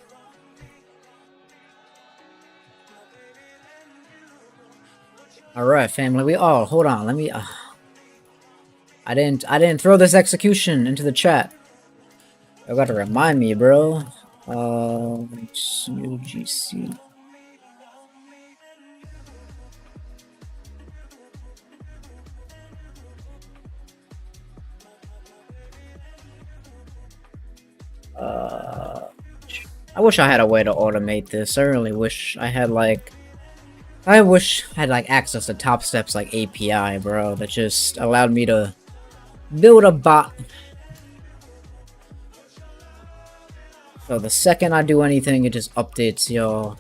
Alright, family. Hold on. Let me... I didn't throw this execution into the chat. You gotta remind me, bro. UGC. I wish I had a way to automate this. I really wish I had like... I wish I had like access to Top Step's like API, bro, that just allowed me to build a bot. So the second I do anything, it just updates y'all.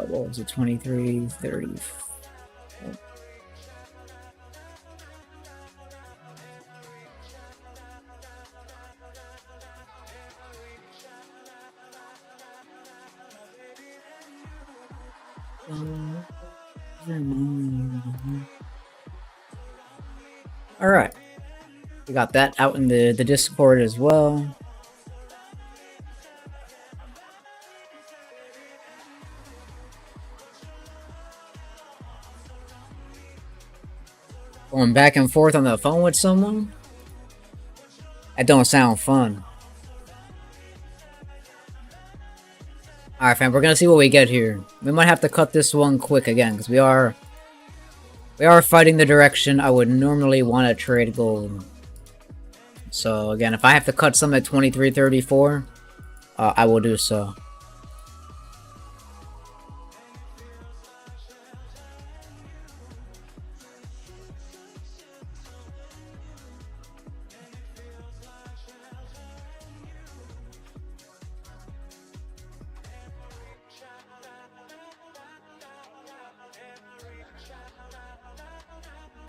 What was it? 23:30. Alright. We got that out in the Discord as well. Going back and forth on the phone with someone? That don't sound fun. Alright, fam, we're gonna see what we get here. We might have to cut this one quick again, because we are fighting the direction I would normally want to trade gold. So, again, if I have to cut some at 23:34, I will do so.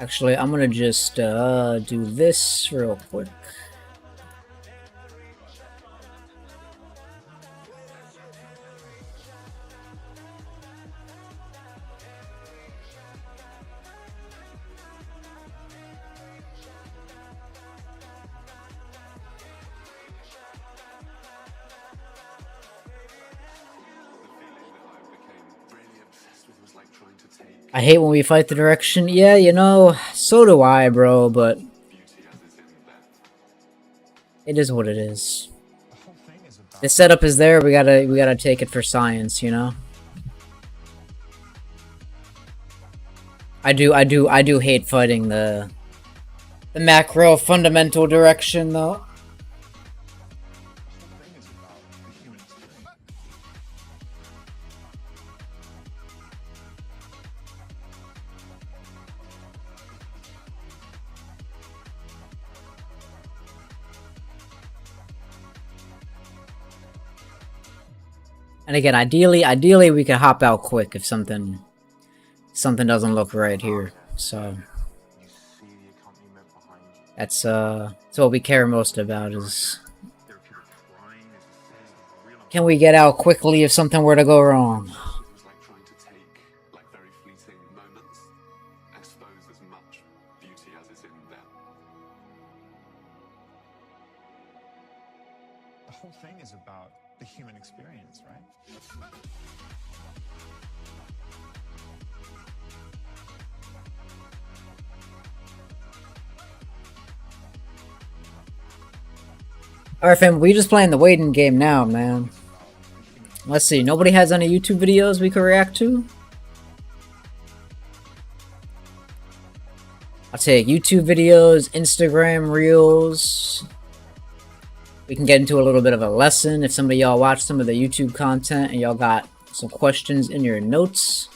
Actually, I'm gonna just do this real quick. I hate when we fight the direction. Yeah, you know, so do I, bro, but it is what it is. The setup is there, we gotta take it for science, you know? I do hate fighting the macro fundamental direction though. And again, ideally we could hop out quick if something doesn't look right here. So that's what we care most about is can we get out quickly if something were to go wrong? The whole thing is about the human experience, right? Alright fam, we just playing the waiting game now, man. Let's see, nobody has any YouTube videos we could react to? I'll take YouTube videos, Instagram Reels. We can get into a little bit of a lesson if some of y'all watch some of the YouTube content and y'all got some questions in your notes.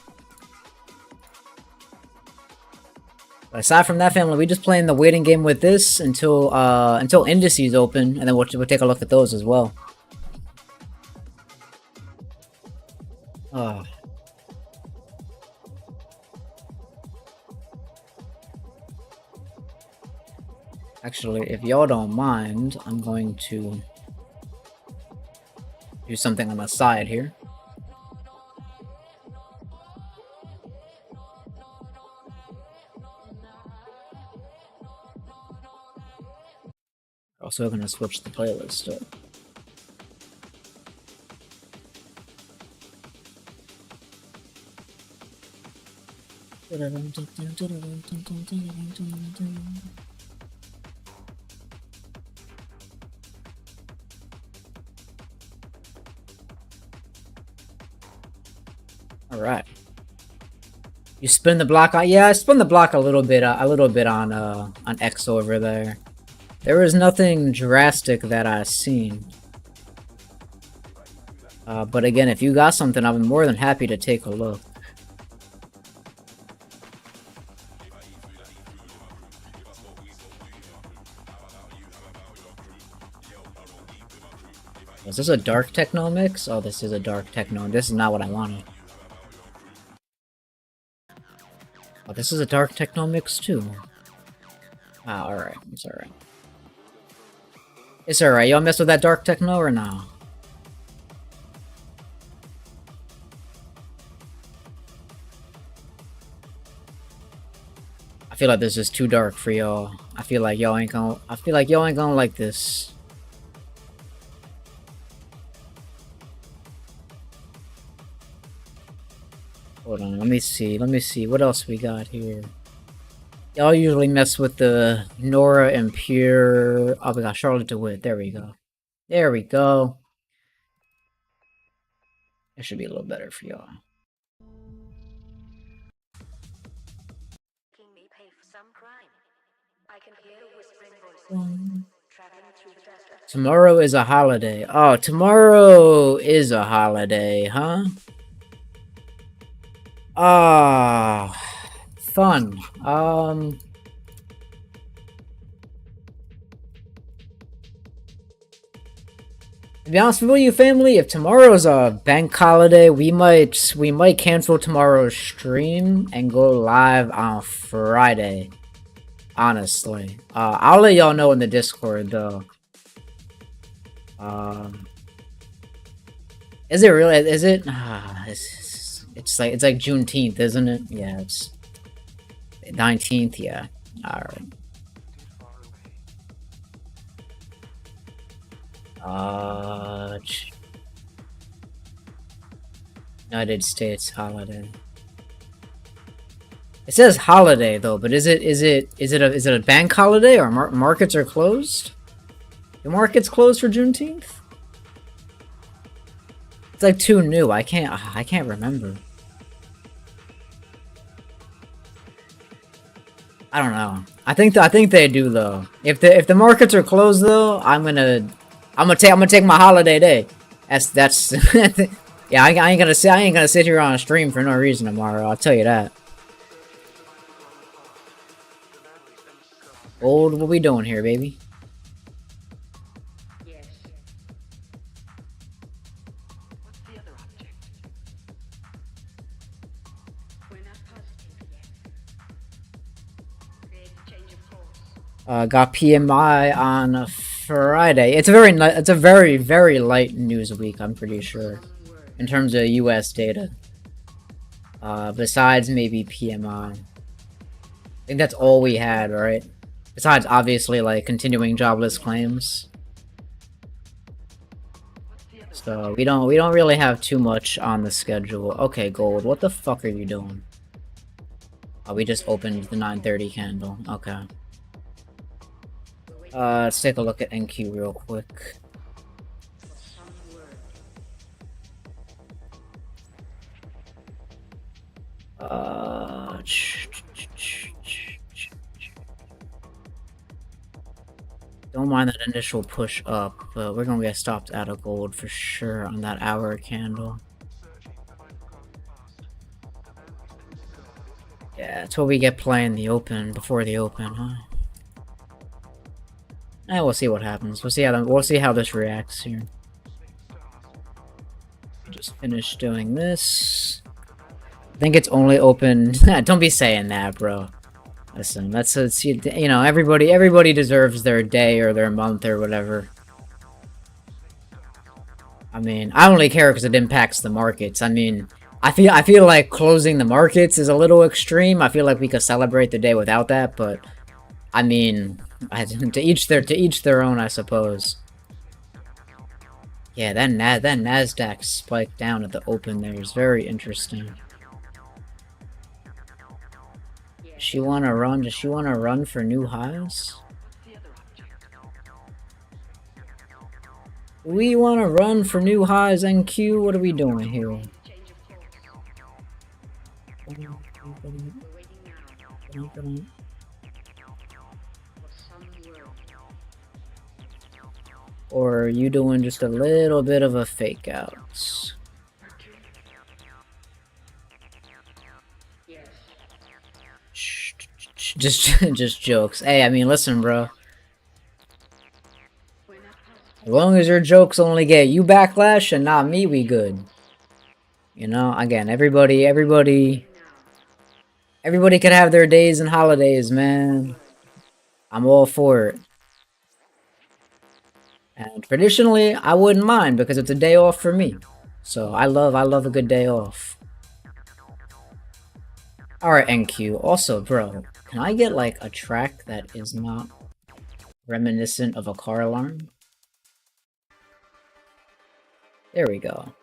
But aside from that, family, we just playing the waiting game with this until indices open, and then we'll take a look at those as well. Actually, if y'all don't mind, I'm going to do something on the side here. Also gonna switch the playlist up. All right. You spin the block on, yeah, I spun the block a little bit on X over there. There was nothing drastic that I seen. But again, if you got something, I'm more than happy to take a look. Is this a dark techno mix? Oh, this is a dark techno. This is not what I wanted. Oh, this is a dark techno mix too. Ah, alright. It's alright. It's alright. Y'all mess with that dark techno or no? I feel like this is too dark for y'all. I feel like y'all ain't gonna like this. Hold on, let me see what else we got here. Y'all usually mess with the Nora and Pure. Oh, we got Charlotte DeWitt. There we go. There we go. It should be a little better for y'all. Tomorrow is a holiday. Oh, tomorrow is a holiday, huh? Ah, fun. To be honest with you, family, if tomorrow's a bank holiday, we might cancel tomorrow's stream and go live on Friday. Honestly, I'll let y'all know in the Discord though. Is it really? Is it? It's like Juneteenth, isn't it? Yeah, it's 19th. Yeah. All right. United States holiday. It says holiday though, but is it a bank holiday or markets are closed? The market's closed for Juneteenth? It's like too new. I can't remember. I don't know. I think they do though. If the markets are closed though, I'm gonna take my holiday day. That's yeah. I ain't gonna sit here on a stream for no reason tomorrow. I'll tell you that. Gold, what we doing here, baby? Yes. What's the other object? We're not positive yet. Create a change of course. Got PMI on a Friday. It's a very light news week. I'm pretty sure in terms of U.S. data. Besides maybe PMI. I think that's all we had, right? Besides, obviously, like, continuing jobless claims. So, we don't really have too much on the schedule. Okay, Gold, what the fuck are you doing? Oh, we just opened the 9:30 candle. Okay. Let's take a look at NQ real quick. Don't mind that initial push up, but we're gonna get stopped out of gold for sure on that hour candle. Yeah, it's what we get playing the open before the open, huh? We'll see what happens. We'll see how this reacts here. Just finish doing this. I think it's only open. Don't be saying that, bro. Listen, you know, everybody deserves their day or their month or whatever. I mean, I only care because it impacts the markets. I mean, I feel like closing the markets is a little extreme. I feel like we could celebrate the day without that, but I mean, to each their own, I suppose. Yeah, that Nasdaq spike down at the open there is very interesting. Does she want to run? Does she want to run for new highs? We want to run for new highs, NQ. What are we doing here? Or are you doing just a little bit of a fake out? Just jokes. Hey, I mean, listen, bro. As long as your jokes only get you backlash and not me, we good. You know, again, everybody could have their days and holidays, man. I'm all for it. And traditionally, I wouldn't mind because it's a day off for me. So I love a good day off. Alright, NQ. Also, bro, can I get like a track that is not reminiscent of a car alarm? There we go.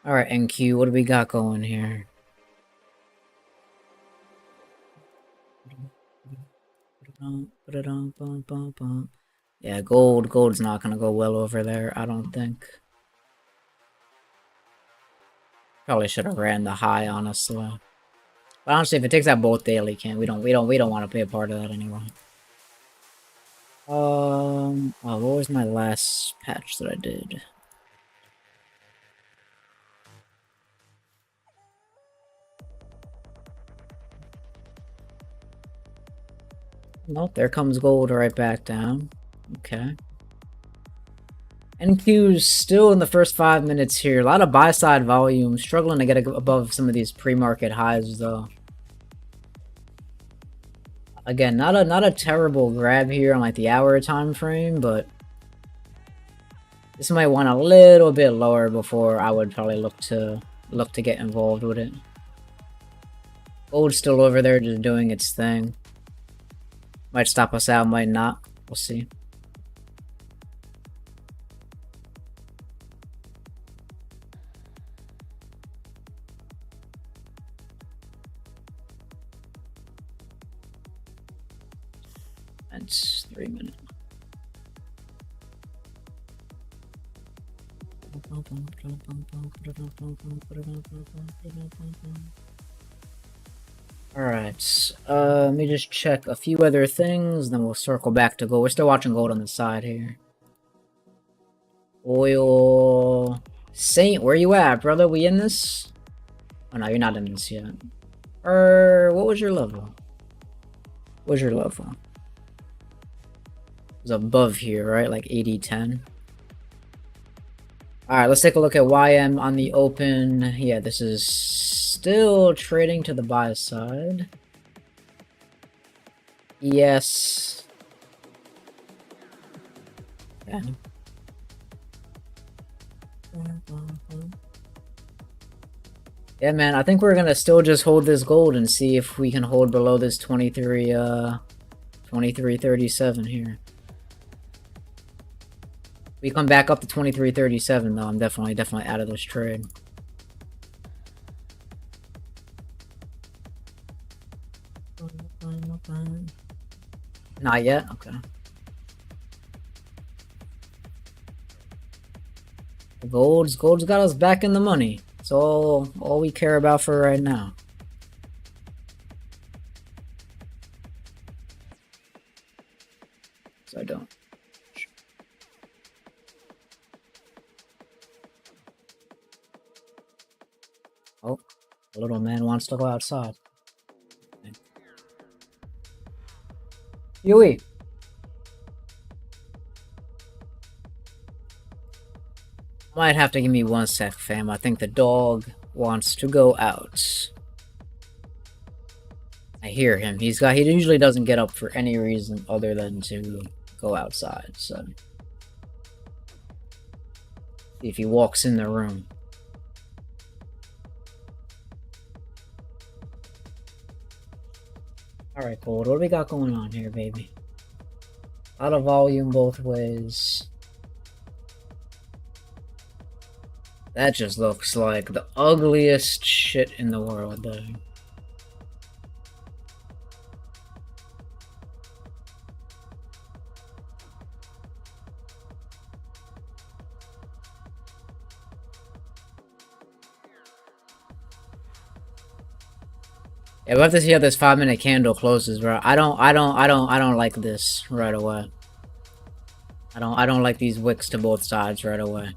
Alright, NQ, what do we got going here? Yeah, gold's not gonna go well over there, I don't think. Probably should have ran the high, honestly. But honestly, if it takes out both daily we don't want to be a part of that anyway. Oh, what was my last patch that I did? Nope, there comes gold right back down. Okay. NQ's still in the first 5 minutes here. A lot of buy-side volume. Struggling to get above some of these pre-market highs, though. Again, not a terrible grab here on like the hour time frame, but this might want a little bit lower before I would probably look to get involved with it. Gold's still over there just doing its thing. Might stop us out, might not. We'll see. That's 3 minutes. Alright, let me just check a few other things, then we'll circle back to gold. We're still watching gold on the side here. Oil... Saint, where you at, brother? We in this? Oh no, you're not in this yet. What was your level? What was your level? It was above here, right? Like 80-10. Alright, let's take a look at YM on the open. Yeah, this is still trading to the buy side. Yes. Yeah. Yeah, man, I think we're gonna still just hold this gold and see if we can hold below this 2337 here. We come back up to 2337 though, I'm definitely out of this trade. Not yet? Okay. Gold's got us back in the money. It's all we care about for right now. So I don't. Oh, the little man wants to go outside. Huey. Might have to give me 1 sec, fam. I think the dog wants to go out. I hear him. He usually doesn't get up for any reason other than to go outside, so. See if he walks in the room. Alright, Gold. What do we got going on here, baby? A lot of volume both ways. That just looks like the ugliest shit in the world, though. Yeah, we'll have to see how this 5-minute candle closes, bro. I don't like this right away. I don't like these wicks to both sides right away.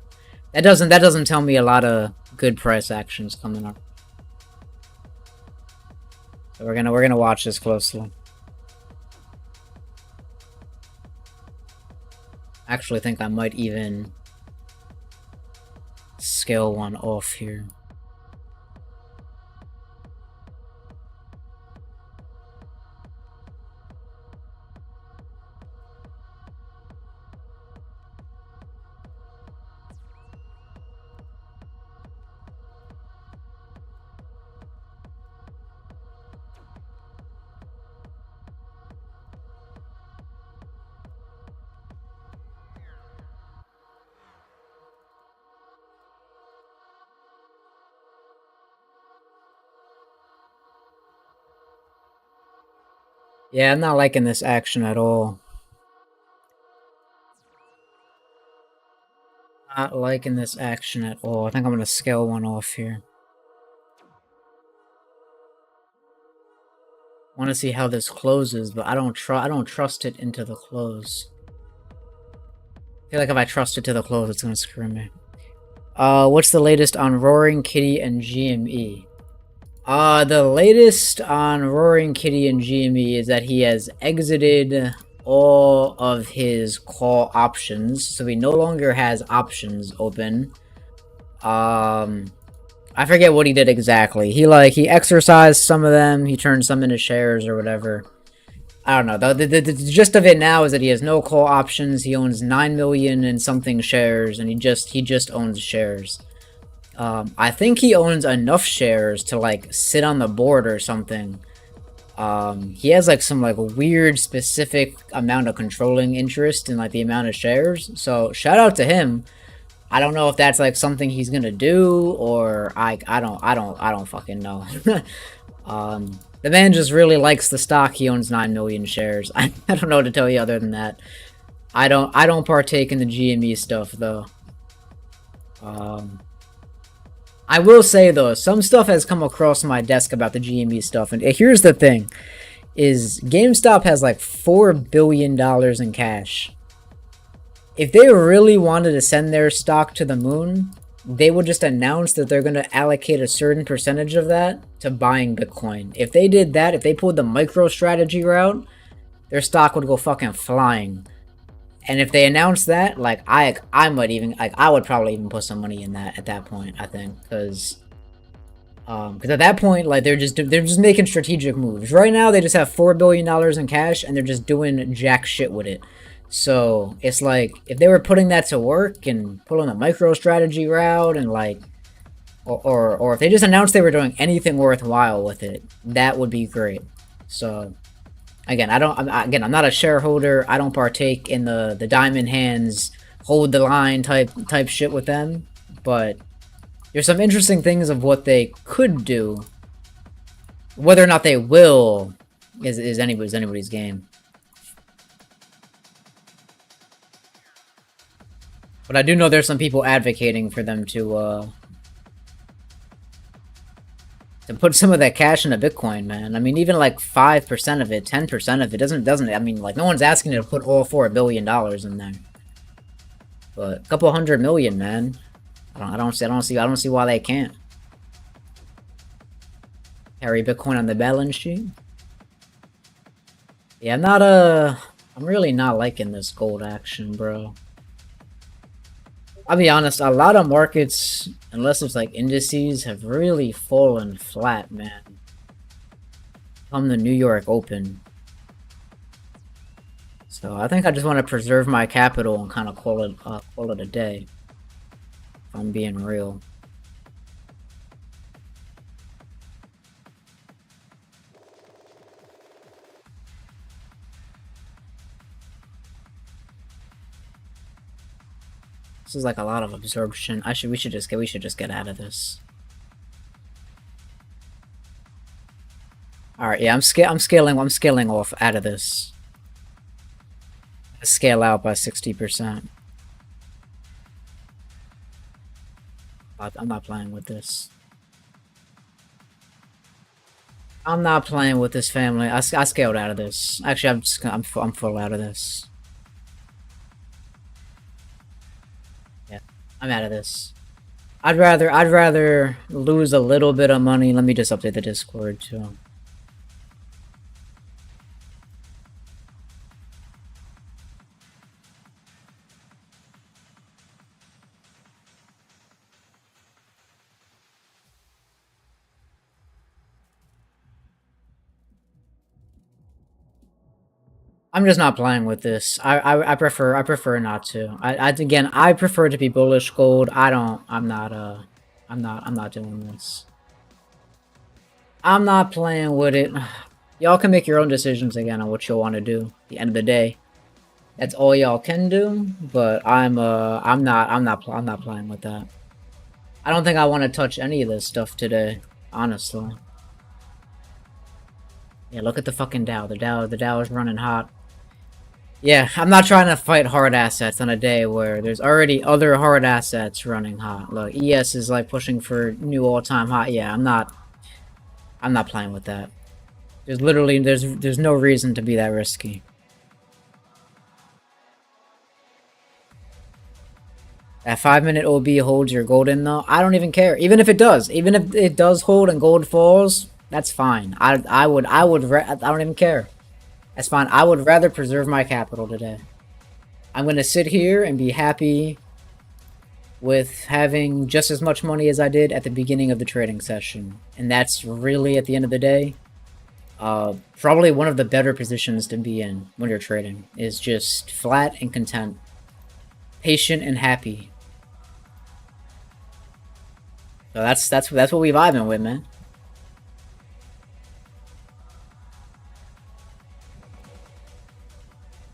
That doesn't tell me a lot of good price actions coming up. So we're gonna watch this closely. I actually think I might even scale one off here. Yeah, I'm not liking this action at all. Not liking this action at all. I think I'm gonna scale one off here. Want to see how this closes, but I don't trust it into the close. I feel like if I trust it to the close, it's gonna screw me. What's the latest on Roaring Kitty and GME? The latest on Roaring Kitty and GME is that he has exited all of his call options, so he no longer has options open. I forget what he did exactly. He exercised some of them, he turned some into shares or whatever. I don't know. The gist of it now is that he has no call options. He owns 9 million and something shares, and he just owns shares. I think he owns enough shares to like sit on the board or something. He has like some like weird specific amount of controlling interest in like the amount of shares. So shout out to him. I don't know if that's like something he's gonna do or I don't fucking know. The man just really likes the stock. He owns 9 million shares. I don't know what to tell you other than that. I don't partake in the GME stuff though. I will say though, some stuff has come across my desk about the GME stuff, and here's the thing: is GameStop has like $4 billion in cash. If they really wanted to send their stock to the moon, they would just announce that they're going to allocate a certain percentage of that to buying Bitcoin. If they did that, if they pulled the MicroStrategy route, their stock would go fucking flying. And if they announced that, like, I might even, like, I would probably even put some money in that at that point, I think, because at that point, like, they're just making strategic moves. Right now, they just have $4 billion in cash, and they're just doing jack shit with it. So it's like, if they were putting that to work and pulling a MicroStrategy route, and like, or if they just announced they were doing anything worthwhile with it, that would be great. So again, I'm not a shareholder. I don't partake in the diamond hands, hold the line type shit with them. But there's some interesting things of what they could do. Whether or not they will is anybody's game. But I do know there's some people advocating for them to put some of that cash into Bitcoin, man. I mean, even like 5% of it, 10% of it doesn't. I mean, like, no one's asking you to put all $4 billion in there, but a couple $100 million, man. I don't see why they can't carry Bitcoin on the balance sheet. Yeah, I'm really not liking this gold action, bro. I'll be honest, a lot of markets, unless it's like indices, have really fallen flat, man. Come the New York Open. So I think I just want to preserve my capital and kind of call it a day. If I'm being real. This is like a lot of absorption. We should just get out of this. All right, yeah, I'm scaling off out of this. I scale out by 60%. I'm not playing with this. I'm not playing with this, family. I scaled out of this. Actually, I'm full out of this. I'm out of this. I'd rather lose a little bit of money. Let me just update the Discord too. I'm just not playing with this. I prefer not to. I prefer to be bullish gold. I'm not doing this. I'm not playing with it. Y'all can make your own decisions again on what you'll want to do at the end of the day. That's all y'all can do, but I'm not playing with that. I don't think I want to touch any of this stuff today, honestly. Yeah, look at the fucking Dow. The Dow is running hot. Yeah, I'm not trying to fight hard assets on a day where there's already other hard assets running hot. Look, ES is like pushing for new all-time high. Yeah, I'm not playing with that. There's literally there's no reason to be that risky. That 5-minute OB holds your gold in though. I don't even care. Even if it does. Even if it does hold and gold falls, that's fine. I don't even care. That's fine. I would rather preserve my capital today. I'm going to sit here and be happy with having just as much money as I did at the beginning of the trading session. And that's really, at the end of the day, probably one of the better positions to be in when you're trading. Is just flat and content. Patient and happy. So that's what we vibing with, man.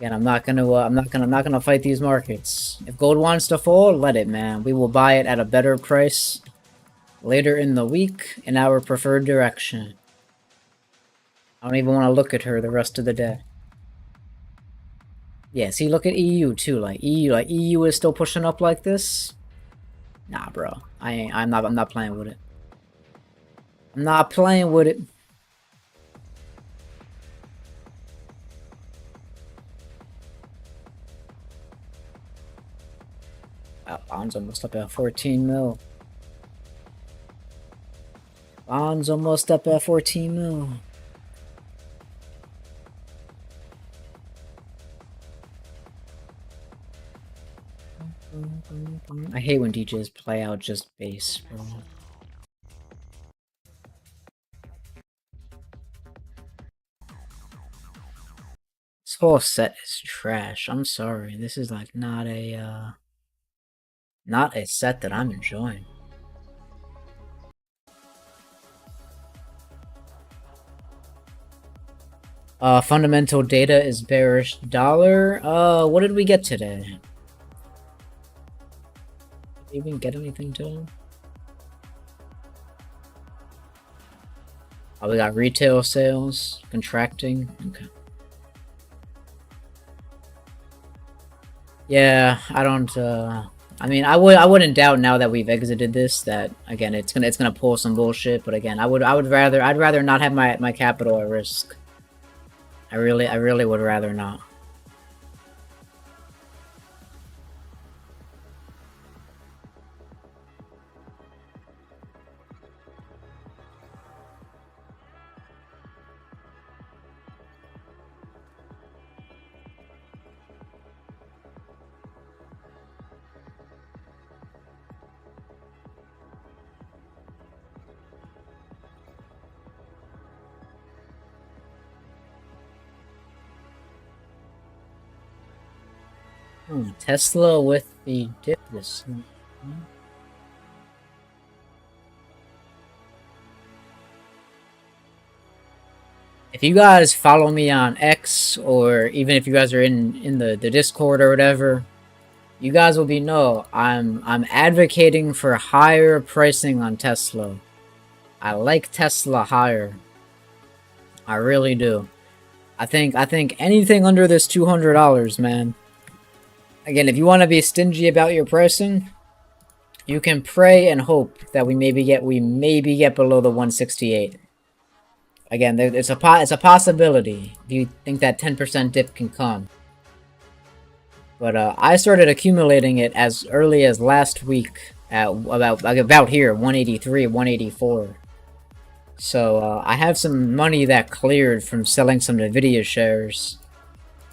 Again, I'm not gonna fight these markets. If gold wants to fall, let it, man. We will buy it at a better price later in the week in our preferred direction. I don't even want to look at her the rest of the day. Yeah, see, look at EU too. Like EU is still pushing up like this. Nah, bro. I'm not playing with it. I'm not playing with it. Bond's almost up at 14 mil. Bond's almost up at 14 mil. I hate when DJs play out just base, bro. This whole set is trash. I'm sorry. This is like not a set that I'm enjoying. Fundamental data is bearish dollar. What did we get today? Did we even get anything today? Oh, we got retail sales contracting. Okay. Yeah, I don't. I mean, I wouldn't doubt now that we've exited this that again it's gonna pull some bullshit. But again, I'd rather not have my capital at risk. I really would rather not. Tesla with the dip this. If you guys follow me on X, or even if you guys are in the Discord or whatever, you guys will know I'm advocating for higher pricing on Tesla. I like Tesla higher. I really do. I think anything under this $200, man. Again, if you want to be stingy about your pricing, you can pray and hope that we maybe get below the 168. Again, it's a possibility. Do you think that 10% dip can come? But I started accumulating it as early as last week at about here, 183, 184. So I have some money that cleared from selling some Nvidia shares,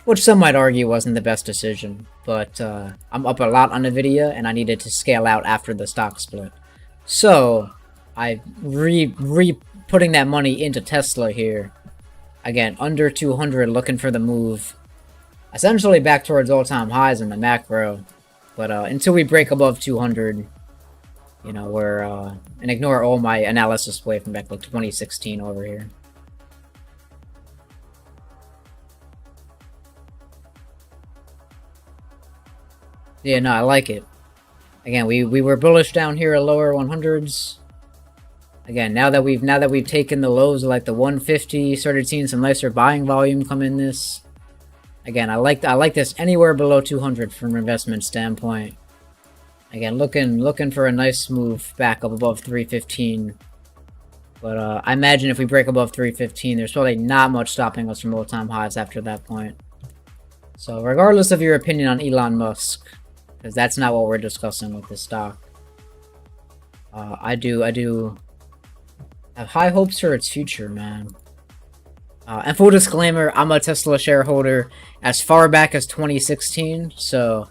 which some might argue wasn't the best decision. But I'm up a lot on Nvidia, and I needed to scale out after the stock split. So I putting that money into Tesla here. Again, under 200, looking for the move. Essentially back towards all-time highs in the macro. But until we break above 200, you know, we're and ignore all my analysis way from back like 2016 over here. Yeah, no, I like it. Again, we were bullish down here at lower 100s. Again, now that we've taken the lows of like the 150, started seeing some nicer buying volume come in this. Again, I like this anywhere below 200 from an investment standpoint. Again, looking for a nice move back up above 315. But I imagine if we break above 315, there's probably not much stopping us from all-time highs after that point. So regardless of your opinion on Elon Musk, because that's not what we're discussing with this stock, I do have high hopes for its future, man. And full disclaimer, I'm a Tesla shareholder as far back as 2016, so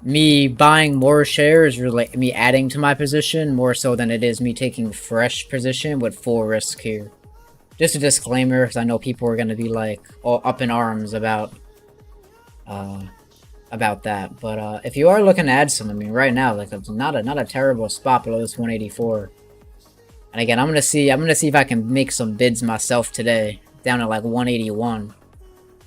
me buying more shares is like me adding to my position more so than it is me taking fresh position with full risk here. Just a disclaimer, because I know people are going to be like all up in arms about that. But if you are looking to add some, I mean, right now, like it's not a terrible spot below this 184. And again, I'm gonna see if I can make some bids myself today down at like 181,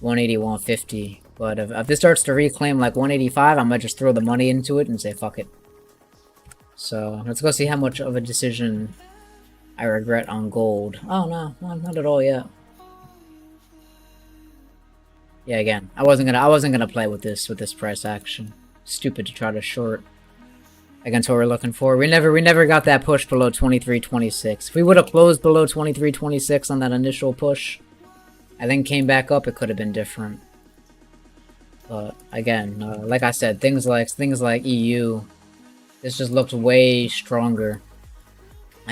181.50. But if this starts to reclaim like 185, I might just throw the money into it and say fuck it. So let's go see how much of a decision I regret on gold. Oh no, not at all yet. Yeah, again, I wasn't gonna play with this price action. Stupid to try to short against what we're looking for. We never got that push below 23.26. If we would have closed below 23.26 on that initial push, and then came back up, it could have been different. But again, like I said, things like EU, this just looked way stronger.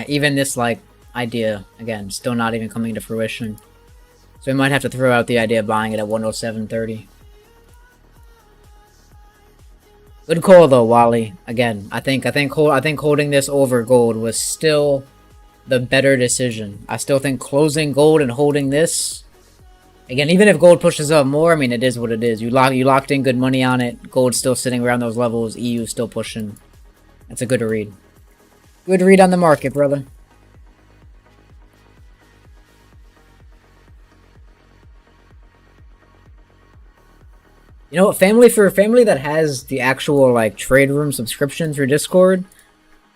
Even this like idea, again, still not even coming to fruition. So we might have to throw out the idea of buying it at 107.30. Good call though, Wally. Again, I think holding this over gold was still the better decision. I still think closing gold and holding this. Again, even if gold pushes up more, I mean, it is what it is. You locked in good money on it. Gold's still sitting around those levels. EU still pushing. That's a good read. Good read on the market, brother. You know what, for a family that has the actual like trade room subscription through Discord,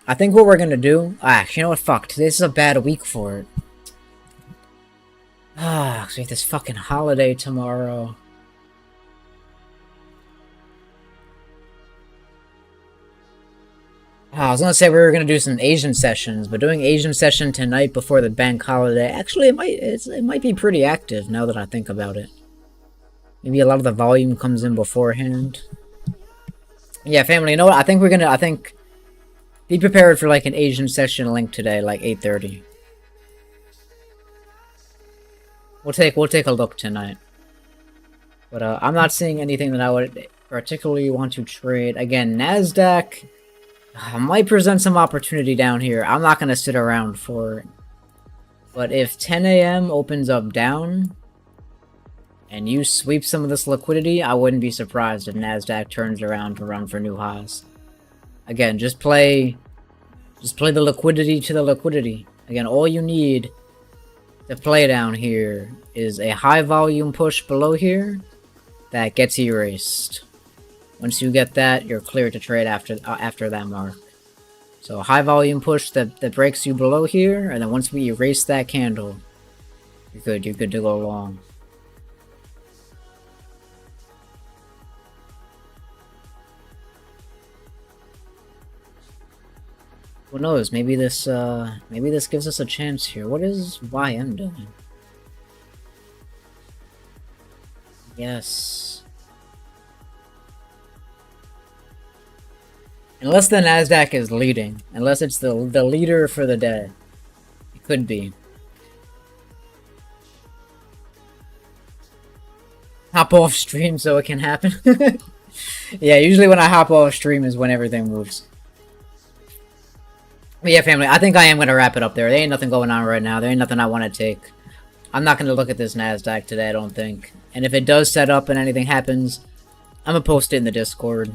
I think what we're gonna do. You know what? Fuck. This is a bad week for it. So we have this fucking holiday tomorrow. I was gonna say we were gonna do some Asian sessions, but doing Asian session tonight before the bank holiday, actually it might be pretty active now that I think about it. Maybe a lot of the volume comes in beforehand. Yeah, family, you know what? I think be prepared for like an Asian session link today, like 8:30. We'll take a look tonight. But I'm not seeing anything that I would particularly want to trade. Again, NASDAQ might present some opportunity down here. I'm not going to sit around for it. But if 10 a.m. opens up down, and you sweep some of this liquidity, I wouldn't be surprised if NASDAQ turns around to run for new highs. Again, just play the liquidity to the liquidity. Again, all you need to play down here is a high volume push below here that gets erased. Once you get that, you're clear to trade after that mark. So a high volume push that breaks you below here, and then once we erase that candle, you're good to go long. Who knows? Maybe this gives us a chance here. What is YM doing? Yes. Unless the NASDAQ is leading. Unless it's the leader for the day. It could be. Hop off stream so it can happen. Yeah, usually when I hop off stream is when everything moves. But yeah, family, I think I am going to wrap it up there. There ain't nothing going on right now. There ain't nothing I want to take. I'm not going to look at this NASDAQ today, I don't think. And if it does set up and anything happens, I'm going to post it in the Discord.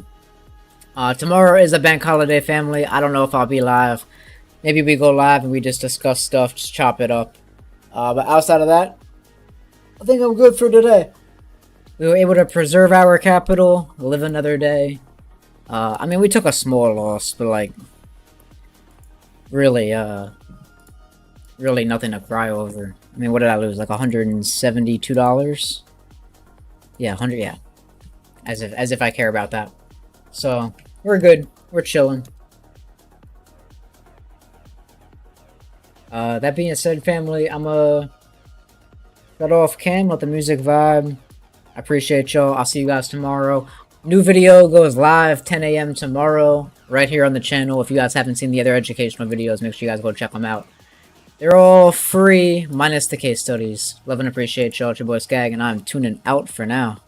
Tomorrow is a bank holiday, family. I don't know if I'll be live. Maybe we go live and we just discuss stuff, just chop it up. But outside of that, I think I'm good for today. We were able to preserve our capital, live another day. I mean, we took a small loss, but like, really nothing to cry over. I mean, what did I lose? Like $172? Yeah, 100. Yeah, as if I care about that. So we're good. We're chilling. That being said, family, I'm shut off cam, let the music vibe. I appreciate y'all. I'll see you guys tomorrow. New video goes live 10 a.m. tomorrow, right here on the channel. If you guys haven't seen the other educational videos, make sure you guys go check them out. They're all free, minus the case studies. Love and appreciate y'all. It's your boy Skag, and I'm tuning out for now.